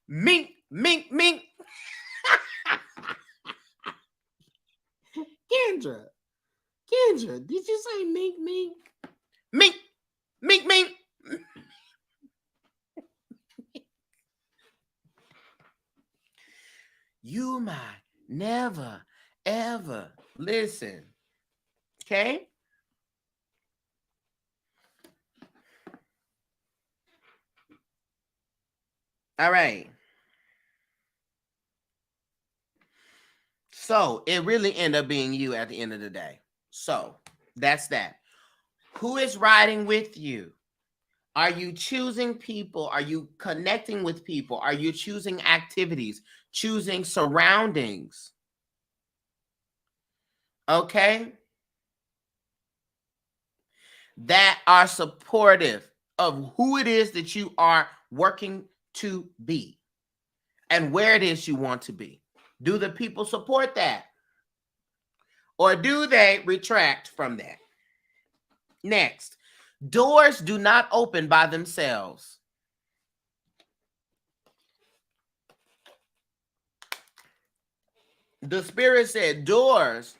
Mink, mink, mink. Kendra, did you say mink, mink? Mink, mink, mink. You might never, ever listen. Okay? All right. So it really ended up being you at the end of the day. So that's that. Who is riding with you? Are you choosing people? Are you connecting with people? Are you choosing activities? Choosing surroundings? Okay? That are supportive of who it is that you are working to be and where it is you want to be. Do the people support that? Or do they retract from that? Next, doors do not open by themselves. The Spirit said doors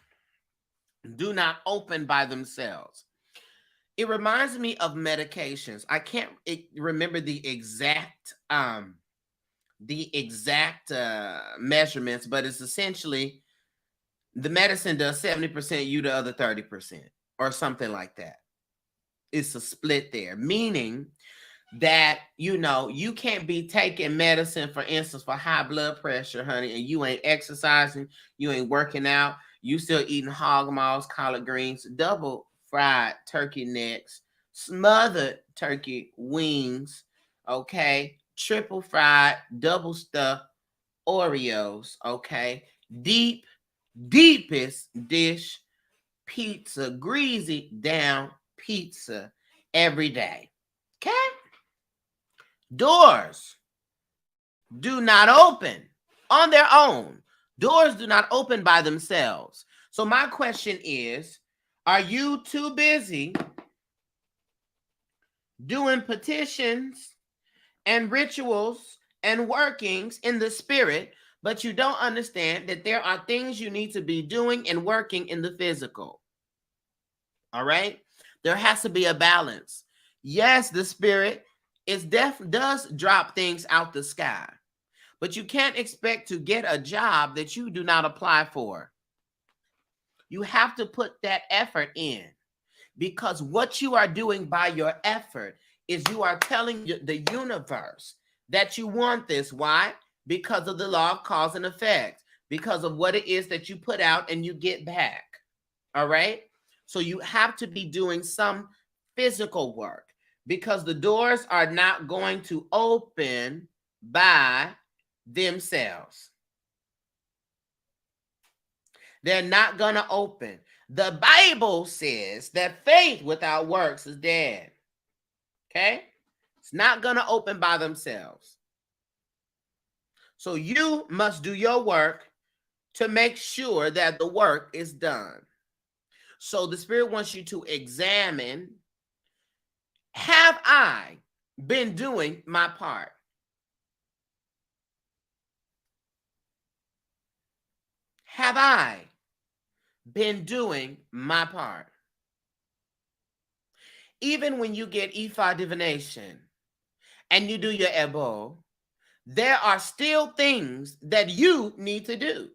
do not open by themselves. It reminds me of medications. I can't remember the exact measurements, but it's essentially the medicine does 70%, you the other 30%, or something like that. It's a split there, meaning that, you can't be taking medicine, for instance, for high blood pressure, honey, and you ain't exercising, you ain't working out, you still eating hog maws, collard greens, double fried turkey necks, smothered turkey wings, okay, triple fried, double stuffed Oreos, okay, deepest dish pizza, greasy down pizza every day, okay? Doors do not open on their own. Doors do not open by themselves. So my question is, are you too busy doing petitions and rituals and workings in the spirit, but you don't understand that there are things you need to be doing and working in the physical? All right? There has to be a balance. Yes, the spirit does drop things out the sky, but you can't expect to get a job that you do not apply for. You have to put that effort in, because what you are doing by your effort is you are telling the universe that you want this. Why? Because of the law of cause and effect, because of what it is that you put out and you get back. All right? So you have to be doing some physical work, because the doors are not going to open by themselves. They're not going to open. The Bible says that faith without works is dead. Okay? It's not going to open by themselves. So you must do your work to make sure that the work is done. So the Spirit wants you to examine, have I been doing my part? Have I been doing my part? Even when you get Ifa divination and you do your Ebo, there are still things that you need to do.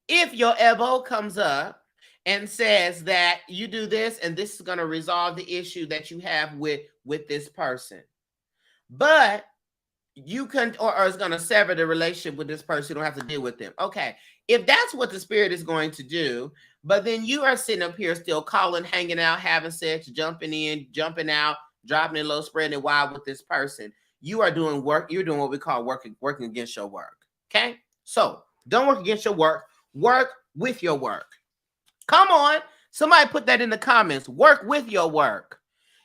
If your Ebo comes up and says that you do this and this is going to resolve the issue that you have with this person, but you can, or it's going to sever the relationship with this person. You don't have to deal with them. Okay. If that's what the spirit is going to do, but then you are sitting up here still calling, hanging out, having sex, jumping in, jumping out, dropping it low, spreading it wide with this person, you are doing work. You're doing what we call working against your work. Okay. So don't work against your work. Work with your work. Come on. Somebody put that in the comments. Work with your work.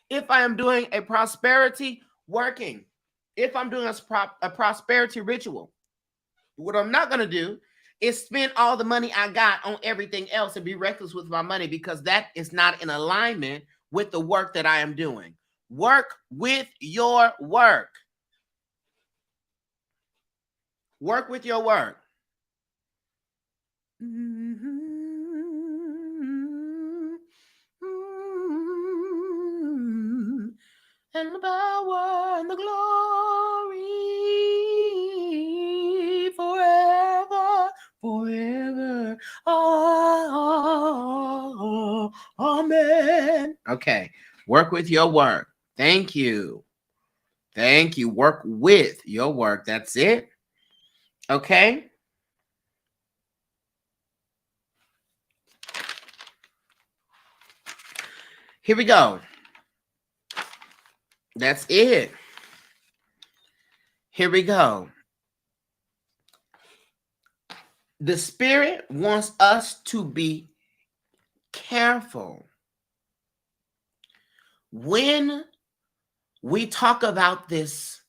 If I am doing a prosperity, working. If I'm doing a prosperity ritual, what I'm not going to do is spend all the money I got on everything else and be reckless with my money, because that is not in alignment with the work that I am doing. Work with your work. Work with your work. And the power and the glory forever, forever. Oh, amen. Okay. Work with your work. Thank you. Thank you. Work with your work. That's it. Okay. Here we go. That's it. Here we go. The spirit wants us to be careful when we talk about this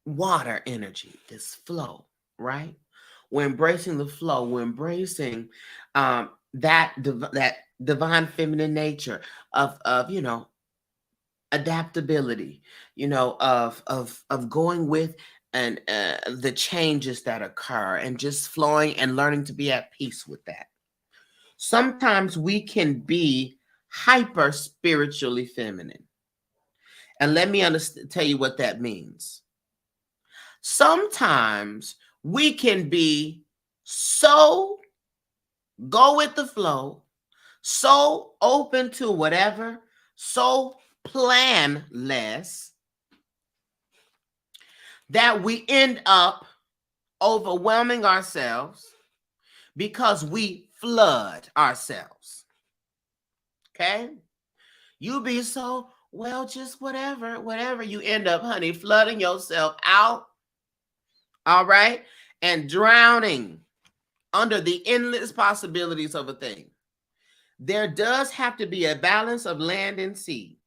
water energy, this flow, right? We're embracing the flow. We're embracing that divine feminine nature of adaptability, of going with and the changes that occur, and just flowing and learning to be at peace with that. Sometimes we can be hyper spiritually feminine. And let me tell you what that means. Sometimes we can be so go with the flow, so open to whatever, so planless, that we end up overwhelming ourselves because we flood ourselves. Okay? You be so, well, just whatever. You end up, honey, flooding yourself out. All right? And drowning under the endless possibilities of a thing. There does have to be a balance of land and sea.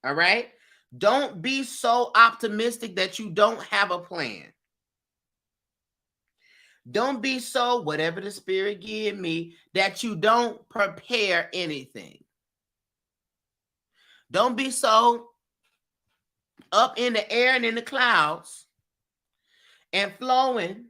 All right? Don't be so optimistic that you don't have a plan. Don't be so, whatever the spirit give me, that you don't prepare anything. Don't be so up in the air and in the clouds and flowing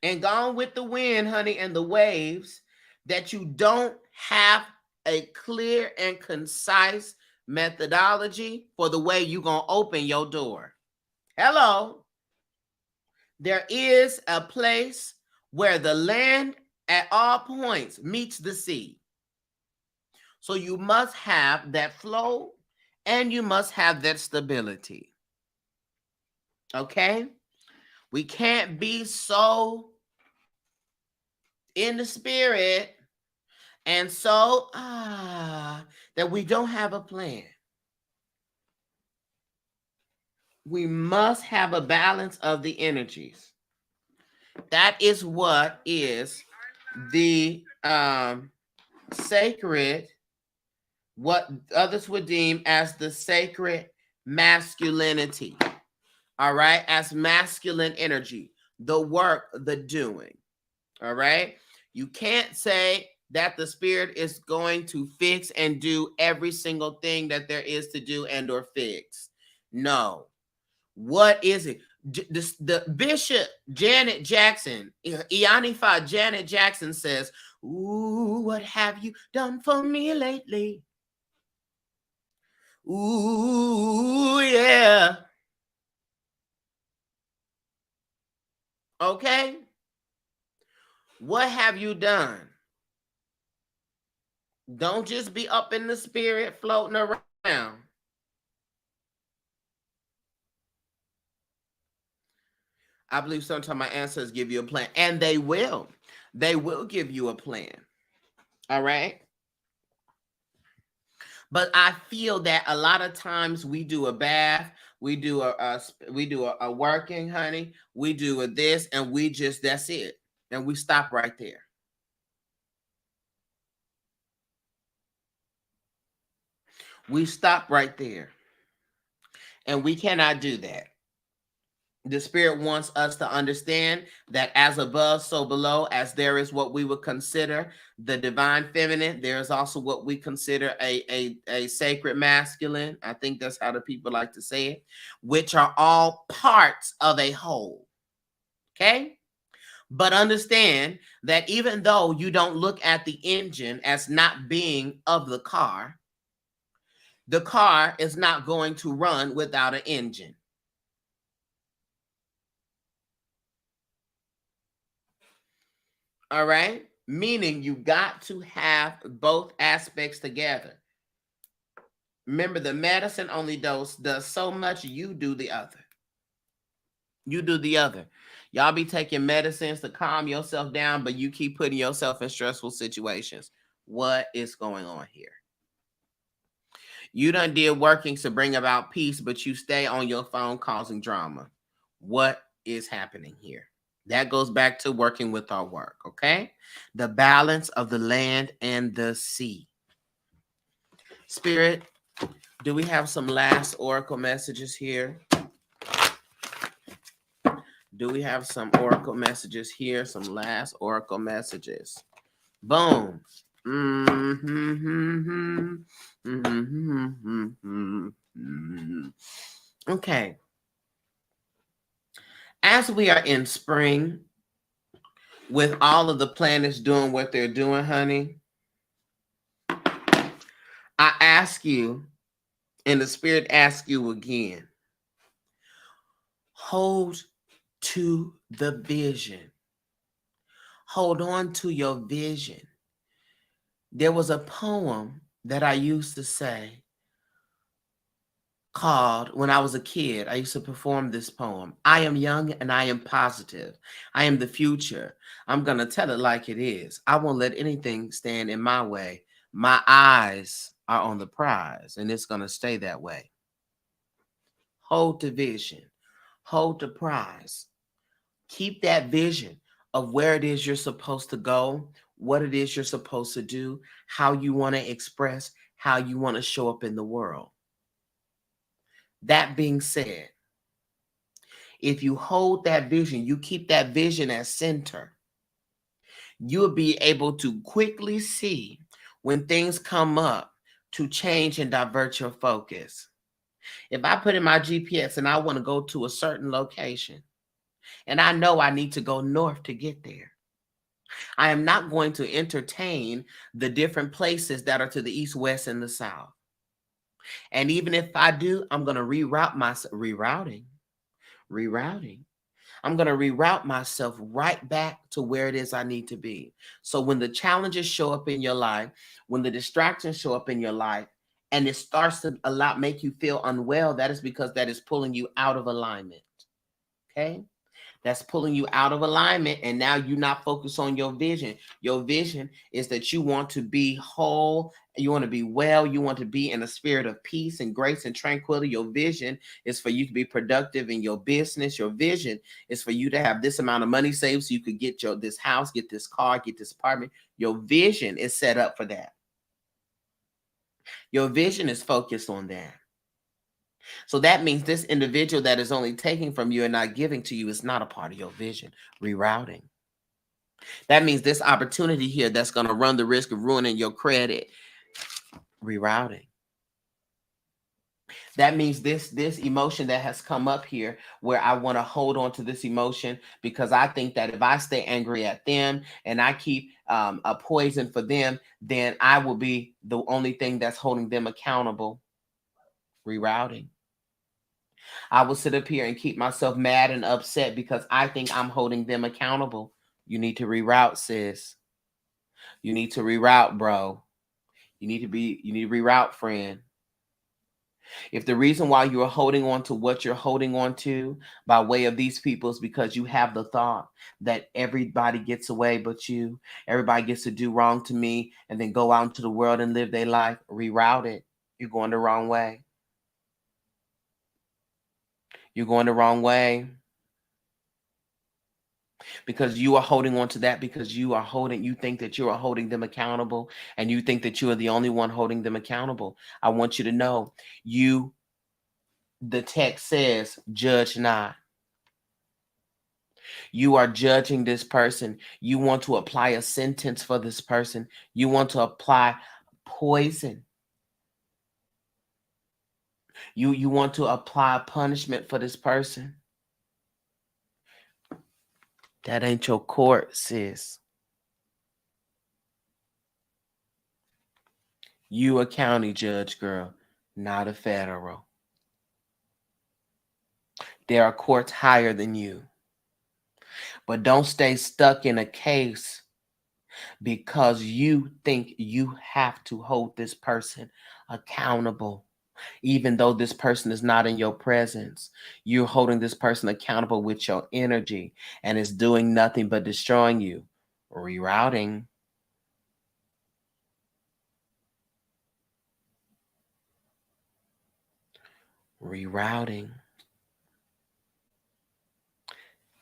and gone with the wind, honey, and the waves, that you don't have a clear and concise methodology for the way you're going to open your door. Hello. There is a place where the land at all points meets the sea. So you must have that flow and you must have that stability. Okay? We can't be so in the spirit and so that we don't have a plan. We must have a balance of the energies. That is what is the sacred, what others would deem as the sacred masculinity. All right? As masculine energy, the work, the doing. All right? You can't say that the spirit is going to fix and do every single thing that there is to do and or fix. No. What is it? The Bishop Janet Jackson, Ianifa Janet Jackson says, ooh, what have you done for me lately? Ooh, yeah. Okay? What have you done? Don't just be up in the spirit floating around. I believe sometimes my ancestors give you a plan, and they will. They will give you a plan. All right. But I feel that a lot of times we do a bath, we do a working, honey, we do a this, and we just, that's it, and we stop right there. We stop right there, and we cannot do that. The spirit wants us to understand that as above, so below, as there is what we would consider the divine feminine, there is also what we consider a sacred masculine. I think that's how the people like to say it, which are all parts of a whole. Okay? But understand that even though you don't look at the engine as not being of the car is not going to run without an engine. All right? Meaning you got to have both aspects together. Remember, the medicine only does so much, you do the other. You do the other. Y'all be taking medicines to calm yourself down, but you keep putting yourself in stressful situations. What is going on here? You done did workings to bring about peace, but you stay on your phone causing drama. What is happening here? That goes back to working with our work, okay? The balance of the land and the sea. Spirit, do we have some last oracle messages here? Do we have some oracle messages here? Some last oracle messages. Boom. Okay. As we are in spring, with all of the planets doing what they're doing, honey, I ask you, and the spirit asks you again, hold to the vision. Hold on to your vision. There was a poem that I used to say called, when I was a kid, I used to perform this poem. I am young and I am positive. I am the future. I'm going to tell it like it is. I won't let anything stand in my way. My eyes are on the prize, and it's going to stay that way. Hold the vision. Hold the prize. Keep that vision of where it is you're supposed to go, what it is you're supposed to do, how you want to express, how you want to show up in the world. That being said, if you hold that vision, you keep that vision as center, you'll be able to quickly see when things come up to change and divert your focus. If I put in my GPS and I want to go to a certain location, and I know I need to go north to get there, I am not going to entertain the different places that are to the east, west, and the south. And even if I do, I'm going to reroute myself. Rerouting. I'm going to reroute myself right back to where it is I need to be. So when the challenges show up in your life, when the distractions show up in your life, and it starts to make you feel unwell, that is because that is pulling you out of alignment. Okay? That's pulling you out of alignment, and now you're not focused on your vision. Your vision is that you want to be whole, you want to be well, you want to be in a spirit of peace and grace and tranquility. Your vision is for you to be productive in your business. Your vision is for you to have this amount of money saved so you could get this house, get this car, get this apartment. Your vision is set up for that. Your vision is focused on that. So that means this individual that is only taking from you and not giving to you is not a part of your vision. Rerouting. That means this opportunity here that's going to run the risk of ruining your credit. Rerouting. That means this emotion that has come up here where I want to hold on to this emotion because I think that if I stay angry at them and I keep a poison for them, then I will be the only thing that's holding them accountable. Rerouting. I will sit up here and keep myself mad and upset because I think I'm holding them accountable. You need to reroute, sis. You need to reroute, bro. You need to reroute, friend. If the reason why you are holding on to what you're holding on to by way of these people is because you have the thought that everybody gets away but you, everybody gets to do wrong to me, and then go out into the world and live their life, reroute it. You're going the wrong way. You're going the wrong way. Because you are holding on to that, because you think that you are holding them accountable, and you think that you are the only one holding them accountable. I want you to know, the text says, judge not. You are judging this person. You want to apply a sentence for this person. You want to apply poison. You want to apply punishment for this person. That ain't your court, sis. You a county judge, girl, not a federal. There are courts higher than you. But don't stay stuck in a case because you think you have to hold this person accountable. Even though this person is not in your presence, you're holding this person accountable with your energy, and it's doing nothing but destroying you. Rerouting. Rerouting.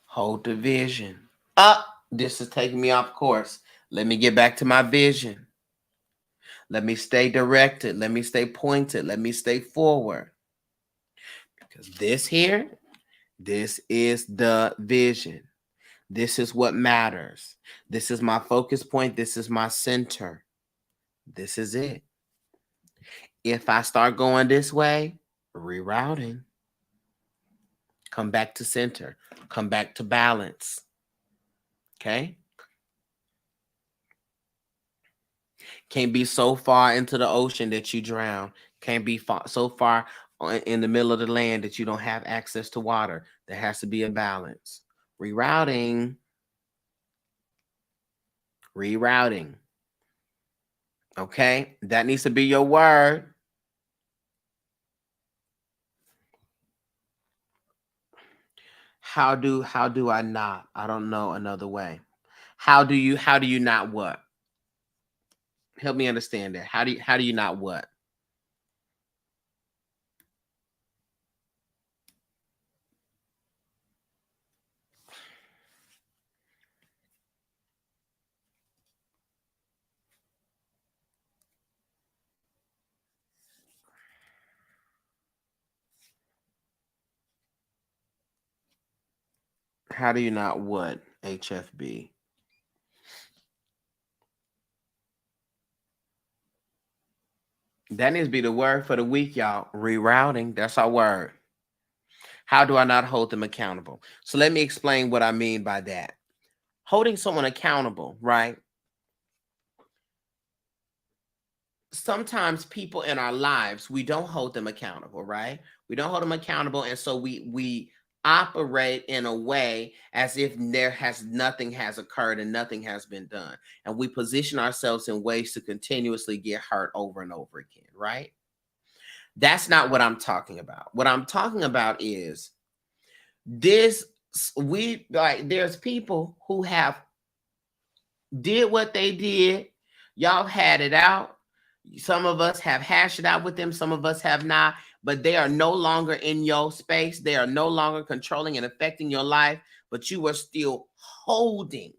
Hold the vision. This is taking me off course. Let me get back to my vision. Let me stay directed. Let me stay pointed. Let me stay forward. Because this is the vision. This is what matters. This is my focus point. This is my center. This is it. If I start going this way, rerouting. Come back to center. Come back to balance. Okay? Can't be so far into the ocean that you drown. Can't be so far in the middle of the land that you don't have access to water. There has to be a balance. Rerouting. Rerouting. Okay? That needs to be your word. How do I not? I don't know another way. How do you not what? Help me understand that. How do you not what? How do you not what? HFB. That needs to be the word for the week, y'all. Rerouting. That's our word. How do I not hold them accountable? So let me explain what I mean by that. Holding someone accountable, right? Sometimes people in our lives, we don't hold them accountable, right? We don't hold them accountable. And so we operate in a way as if nothing has occurred and nothing has been done. And we position ourselves in ways to continuously get hurt over and over again, right? That's not what I'm talking about. What I'm talking about is there's people who have did what they did. Y'all had it out. Some of us have hashed it out with them. Some of us have not, but they are no longer in your space. They are no longer controlling and affecting your life, but you are still holding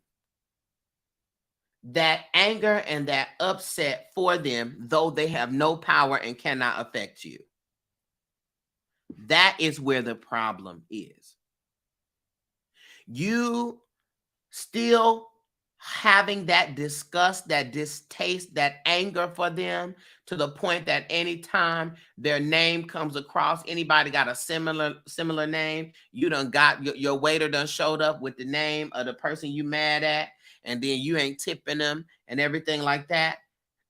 that anger and that upset for them, though they have no power and cannot affect you. That is where the problem is. You still having that disgust, that distaste, that anger for them, to the point that anytime their name comes across, anybody got a similar name, you done got your waiter done showed up with the name of the person you mad at, and then you ain't tipping them and everything like that.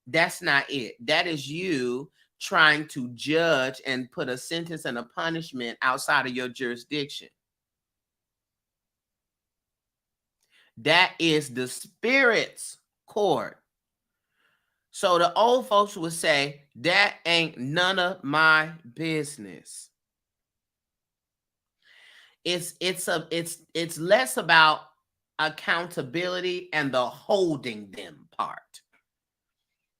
That's not it. That is you trying to judge and put a sentence and a punishment outside of your jurisdiction. That is the spirit's court. So the old folks would say, that ain't none of my business. It's less about accountability and the holding them part.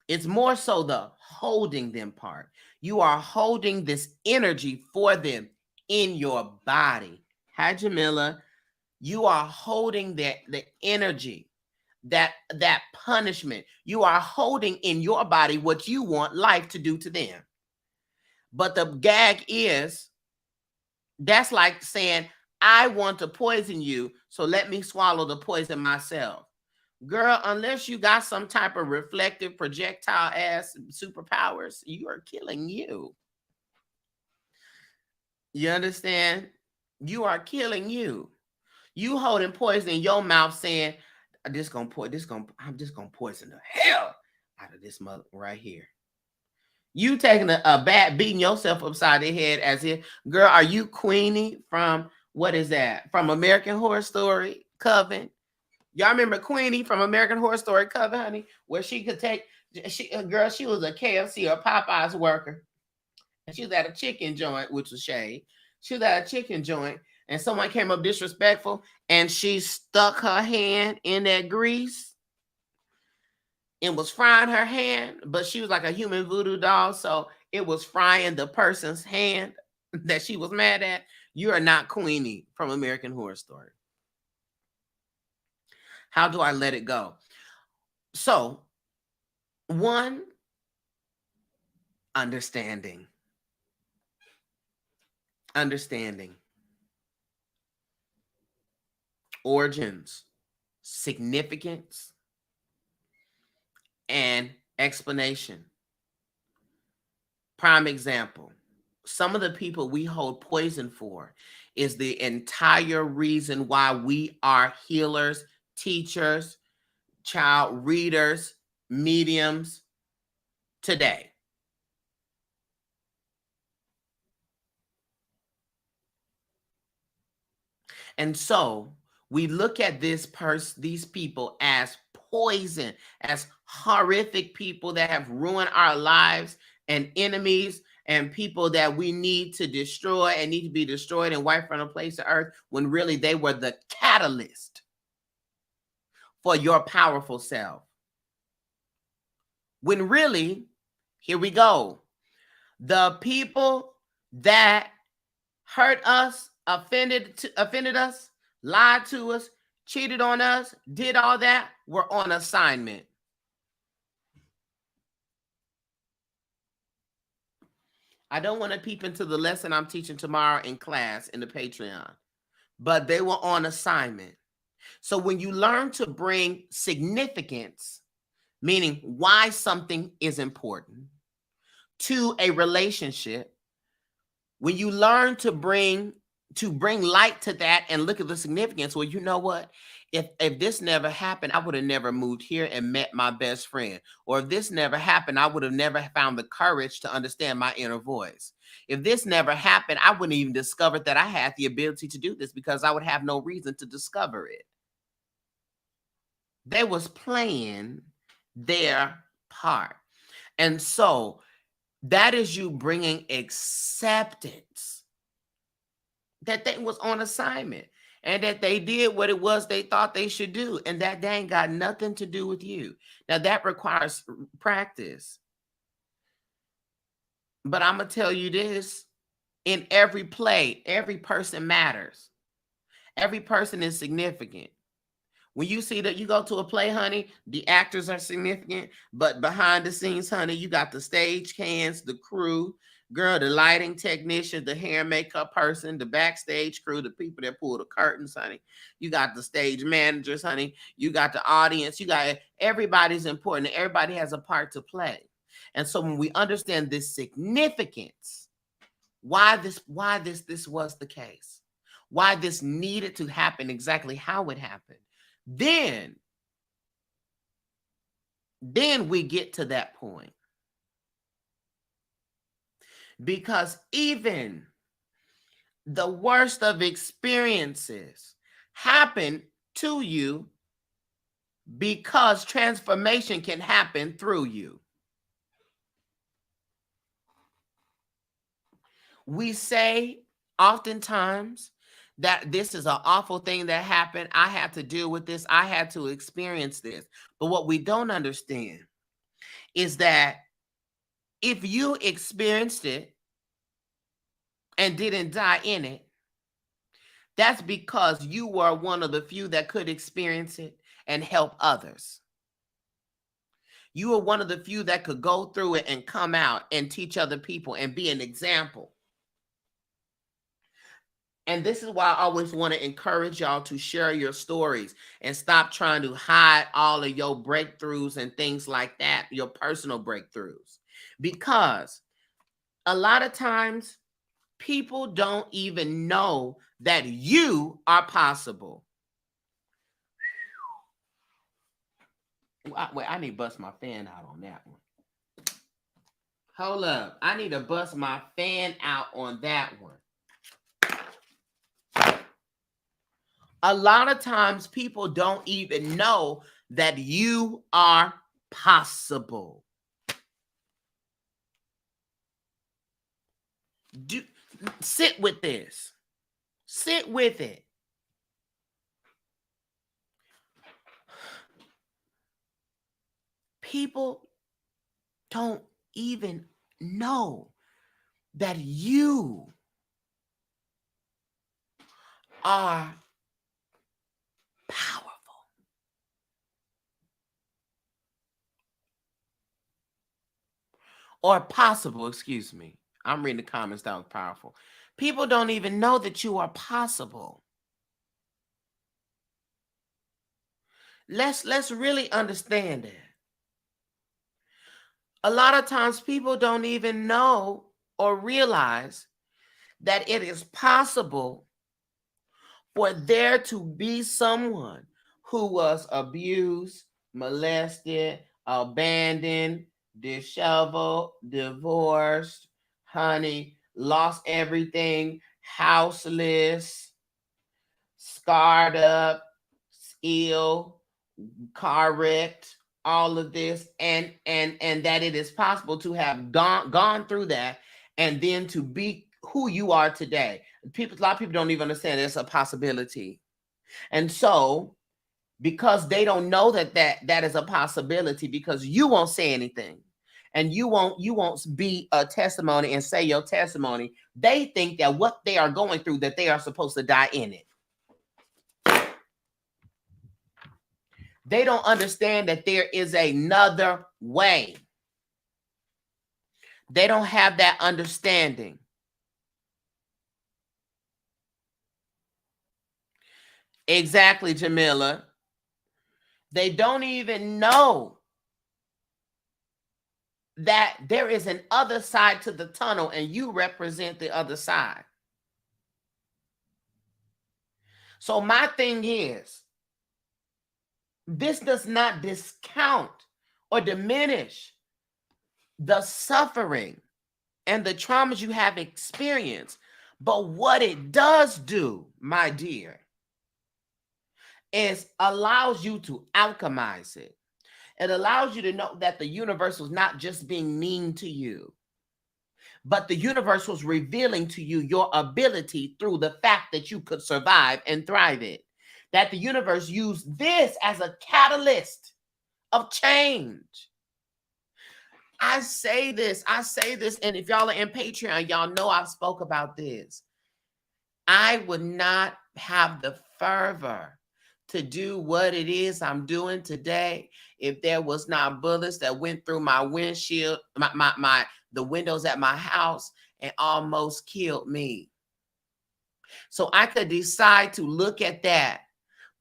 It's more so the holding them part. You are holding this energy for them in your body. Hi, Jamila. You are holding the energy, that punishment. You are holding in your body what you want life to do to them. But the gag is, that's like saying, I want to poison you, so let me swallow the poison myself. Girl, unless you got some type of reflective projectile ass superpowers, you are killing you. You understand? You are killing you. You holding poison in your mouth saying, I'm just gonna poison the hell out of this mother right here. You taking a bat, beating yourself upside the head as if, girl, are you Queenie from, what is that? From American Horror Story, Coven? Y'all remember Queenie from American Horror Story, Coven, honey? Where she could take, she was a KFC or Popeyes worker. And she was at a chicken joint, which was shade. She was at a chicken joint, and someone came up disrespectful, and she stuck her hand in that grease and was frying her hand, but she was like a human voodoo doll, so it was frying the person's hand that she was mad at. You are not Queenie from American Horror Story. How do I let it go? So, one, understanding. Origins, significance, and explanation. Prime example, some of the people we hold poison for is the entire reason why we are healers, teachers, child readers, mediums today. And so we look at these people as poison, as horrific people that have ruined our lives, and enemies, and people that we need to destroy and need to be destroyed and wiped from the place of earth, when really they were the catalyst for your powerful self. When really, here we go, the people that hurt us, offended us, lied to us, cheated on us, did all that, were on assignment. I don't want to peep into the lesson I'm teaching tomorrow in class in the Patreon, but they were on assignment. So when you learn to bring significance, meaning why something is important, to a relationship, when you learn to bring light to that and look at the significance, well, you know what? If this never happened, I would have never moved here and met my best friend. Or if this never happened, I would have never found the courage to understand my inner voice. If this never happened, I wouldn't even discovered that I had the ability to do this, because I would have no reason to discover it. They was playing their part. And so that is you bringing acceptance that they was on assignment and that they did what it was they thought they should do, and that they ain't got nothing to do with you. Now that requires practice. But I'm going to tell you this, in every play, every person matters. Every person is significant. When you see that, you go to a play, honey, the actors are significant, but behind the scenes, honey, you got the stage hands, the crew, girl, the lighting technician, the hair and makeup person, the backstage crew, the people that pull the curtains, honey. You got the stage managers, honey. You got the audience. You got, everybody's important. Everybody has a part to play. And so when we understand this significance, why this was the case, why this needed to happen, exactly how it happened, then we get to that point. Because even the worst of experiences happen to you because transformation can happen through you. We say oftentimes that this is an awful thing that happened. I had to deal with this. I had to experience this. But what we don't understand is that if you experienced it and didn't die in it, that's because you were one of the few that could experience it and help others. You were one of the few that could go through it and come out and teach other people and be an example. And this is why I always want to encourage y'all to share your stories and stop trying to hide all of your breakthroughs and things like that, your personal breakthroughs. Because a lot of times people don't even know that you are possible. Wait, I need to bust my fan out on that one. Hold up. I need to bust my fan out on that one. A lot of times people don't even know that you are possible. Sit with this. Sit with it. People don't even know that you are powerful. Or possible, excuse me. I'm reading the comments. That was powerful. People don't even know that you are possible. Let's really understand that. A lot of times people don't even know or realize that it is possible for there to be someone who was abused, molested, abandoned, disheveled, divorced, honey, lost everything, houseless, scarred up, ill, car wrecked, all of this, and that it is possible to have gone through that and then to be who you are today. A lot of people don't even understand it's a possibility. And so because they don't know that is a possibility, because you won't say anything and you won't be a testimony and say your testimony, they think that what they are going through, that they are supposed to die in it. They don't understand that there is another way. They don't have that understanding. Exactly, Jamila. They don't even know that there is an other side to the tunnel and you represent the other side. So my thing is, this does not discount or diminish the suffering and the traumas you have experienced. But what it does do, my dear, is allows you to alchemize it. It allows you to know that the universe was not just being mean to you, but the universe was revealing to you your ability through the fact that you could survive and thrive it. That the universe used this as a catalyst of change. I say this, and if y'all are in Patreon, y'all know I've spoke about this. I would not have the fervor to do what it is I'm doing today if there was not bullets that went through my windshield, the windows at my house, and almost killed me. So I could decide to look at that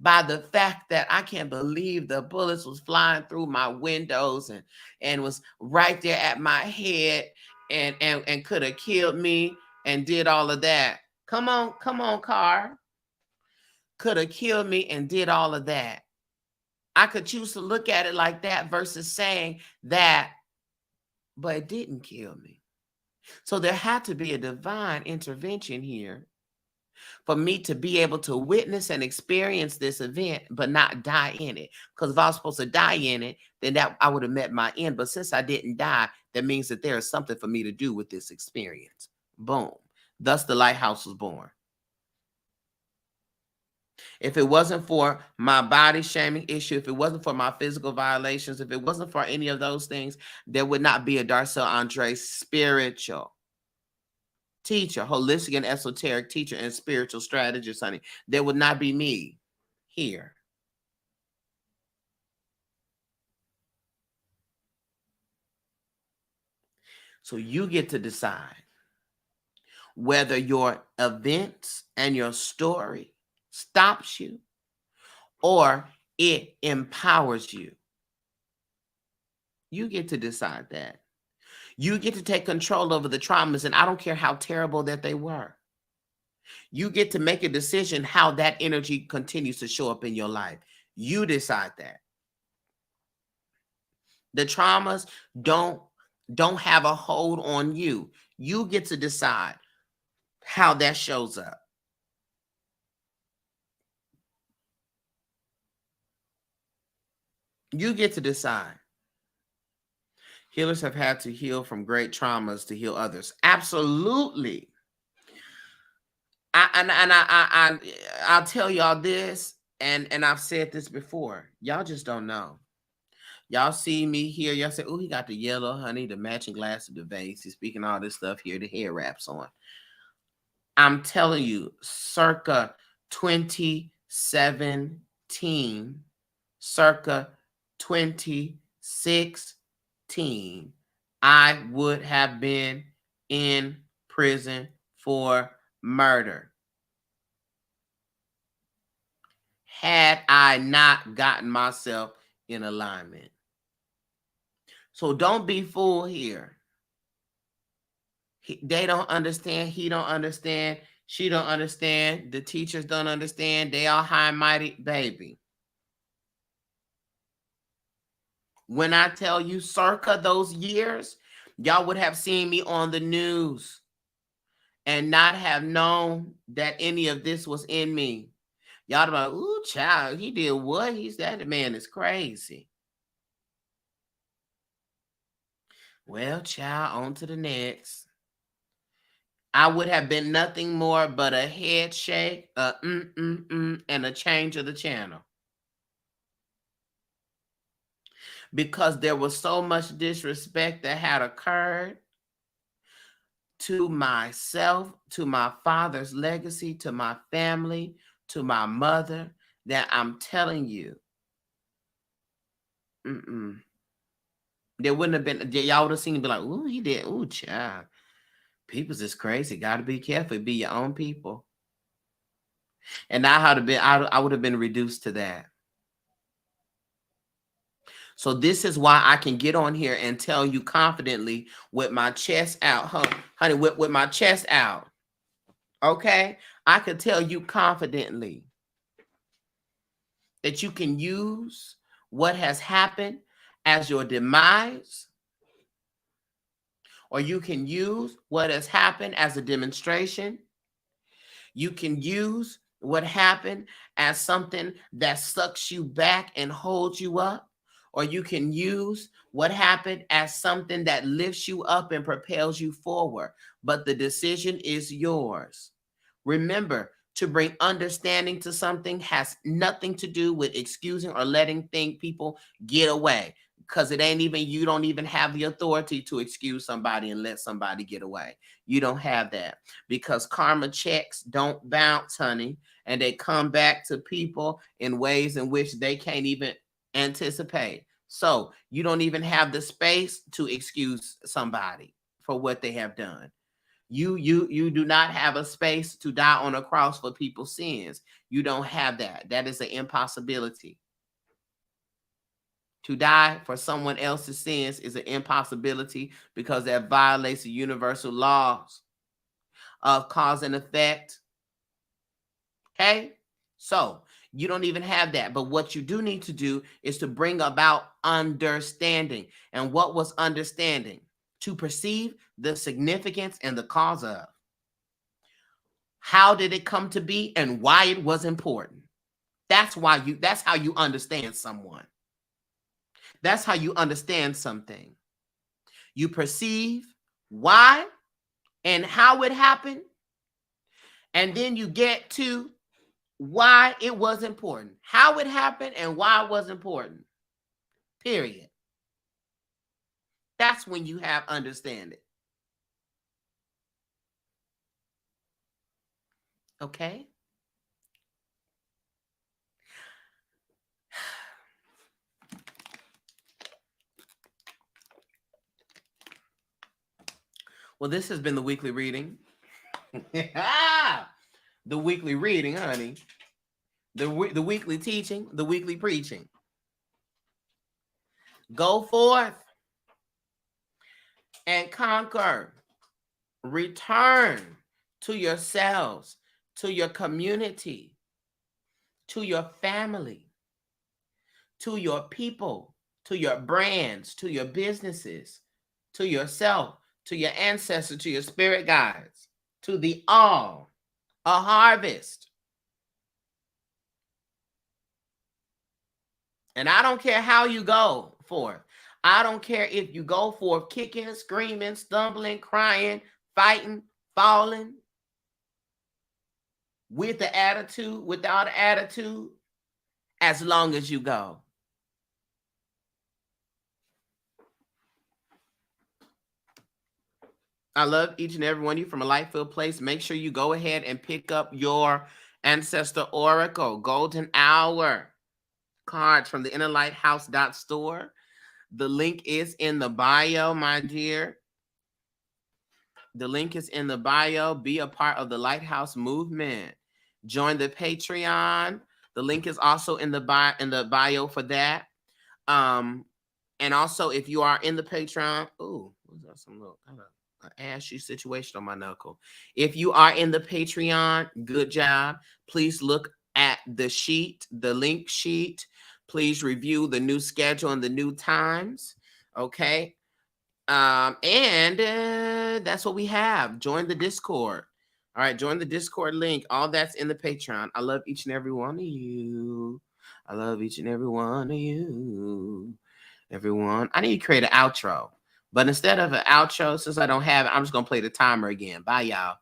by the fact that I can't believe the bullets was flying through my windows and was right there at my head and could have killed me and did all of that. Come on, car. Could have killed me and did all of that. I could choose to look at it like that versus saying that, but it didn't kill me. So there had to be a divine intervention here for me to be able to witness and experience this event, but not die in it. Because if I was supposed to die in it, then that I would have met my end. But since I didn't die, that means that there is something for me to do with this experience. Boom. Thus, the lighthouse was born. If it wasn't for my body shaming issue, if it wasn't for my physical violations, if it wasn't for any of those things, there would not be a Darcell Andre spiritual teacher, holistic and esoteric teacher and spiritual strategist, honey. There would not be me here. So you get to decide whether your events and your story stops you or it empowers you. You get to decide that. You get to take control over the traumas, and I don't care how terrible that they were. You get to make a decision how that energy continues to show up in your life. You decide that. The traumas don't have a hold on you. You get to decide how that shows up. You get to decide. Healers have had to heal from great traumas to heal others. Absolutely. I'll tell y'all this, and I've said this before. Y'all just don't know. Y'all see me here. Y'all say, "Oh, he got the yellow, honey, the matching glass of the vase. He's speaking all this stuff here, the hair wraps on." I'm telling you, circa 2017, circa 2016, I would have been in prison for murder had I not gotten myself in alignment. So don't be fooled here. They don't understand. He don't understand. She don't understand. The teachers don't understand. They all high and mighty, baby. When I tell you circa those years, y'all would have seen me on the news and not have known that any of this was in me. Y'all be like, "Ooh, child, he did what? That man is crazy." Well, child, on to the next. I would have been nothing more but a head shake, and a change of the channel. Because there was so much disrespect that had occurred to myself, to my father's legacy, to my family, to my mother, that I'm telling you, there wouldn't have been, y'all would have seen me be like, "Ooh, he did, ooh, child. People's is crazy. Got to be careful. Be your own people." And I would have been reduced to that. So this is why I can get on here and tell you confidently with my chest out, honey, with my chest out. Okay? I could tell you confidently that you can use what has happened as your demise, or you can use what has happened as a demonstration. You can use what happened as something that sucks you back and holds you up, or you can use what happened as something that lifts you up and propels you forward. But the decision is yours. Remember, to bring understanding to something has nothing to do with excusing or letting people get away, because it ain't even, you don't even have the authority to excuse somebody and let somebody get away. You don't have that, because karma checks don't bounce, honey, and they come back to people in ways in which they can't even anticipate. So you don't even have the space to excuse somebody for what they have done. You do not have a space to die on a cross for people's sins. You don't have that. That is an impossibility. To die for someone else's sins is an impossibility, because that violates the universal laws of cause and effect. Okay? So you don't even have that. But what you do need to do is to bring about understanding. And what was understanding? To perceive the significance and the cause of. How did it come to be and why it was important? That's how you understand someone. That's how you understand something. You perceive why and how it happened, And then you get to why it was important, how it happened, and why it was important. Period. That's when you have understanding. Okay? Well, this has been the weekly reading. The weekly reading, honey. The weekly teaching, the weekly preaching. Go forth and conquer. Return to yourselves, to your community, to your family, to your people, to your brands, to your businesses, to yourself, to your ancestors, to your spirit guides, to the all, a harvest. And I don't care how you go forth. I don't care if you go forth kicking, screaming, stumbling, crying, fighting, falling, with the attitude, without an attitude, as long as you go. I love each and every one of you from a light-filled place. Make sure you go ahead and pick up your Ancestor Oracle Golden Hour cards from the TheInnerLightHouse.store. The link is in the bio, my dear. The link is in the bio. Be a part of the Lighthouse movement. Join the Patreon. The link is also in the bio for that. And also, if you are in the Patreon, ooh, what's that? Some little kind of ashy situation on my knuckle. If you are in the Patreon, good job. Please look at the sheet, the link sheet. Please review the new schedule and the new times. Okay. And that's what we have. Join the Discord. All right, join the Discord link. All that's in the Patreon. I love each and every one of you. I love each and every one of you. Everyone, I need to create an outro. But instead of an outro, since I don't have it, I'm just going to play the timer again. Bye, y'all.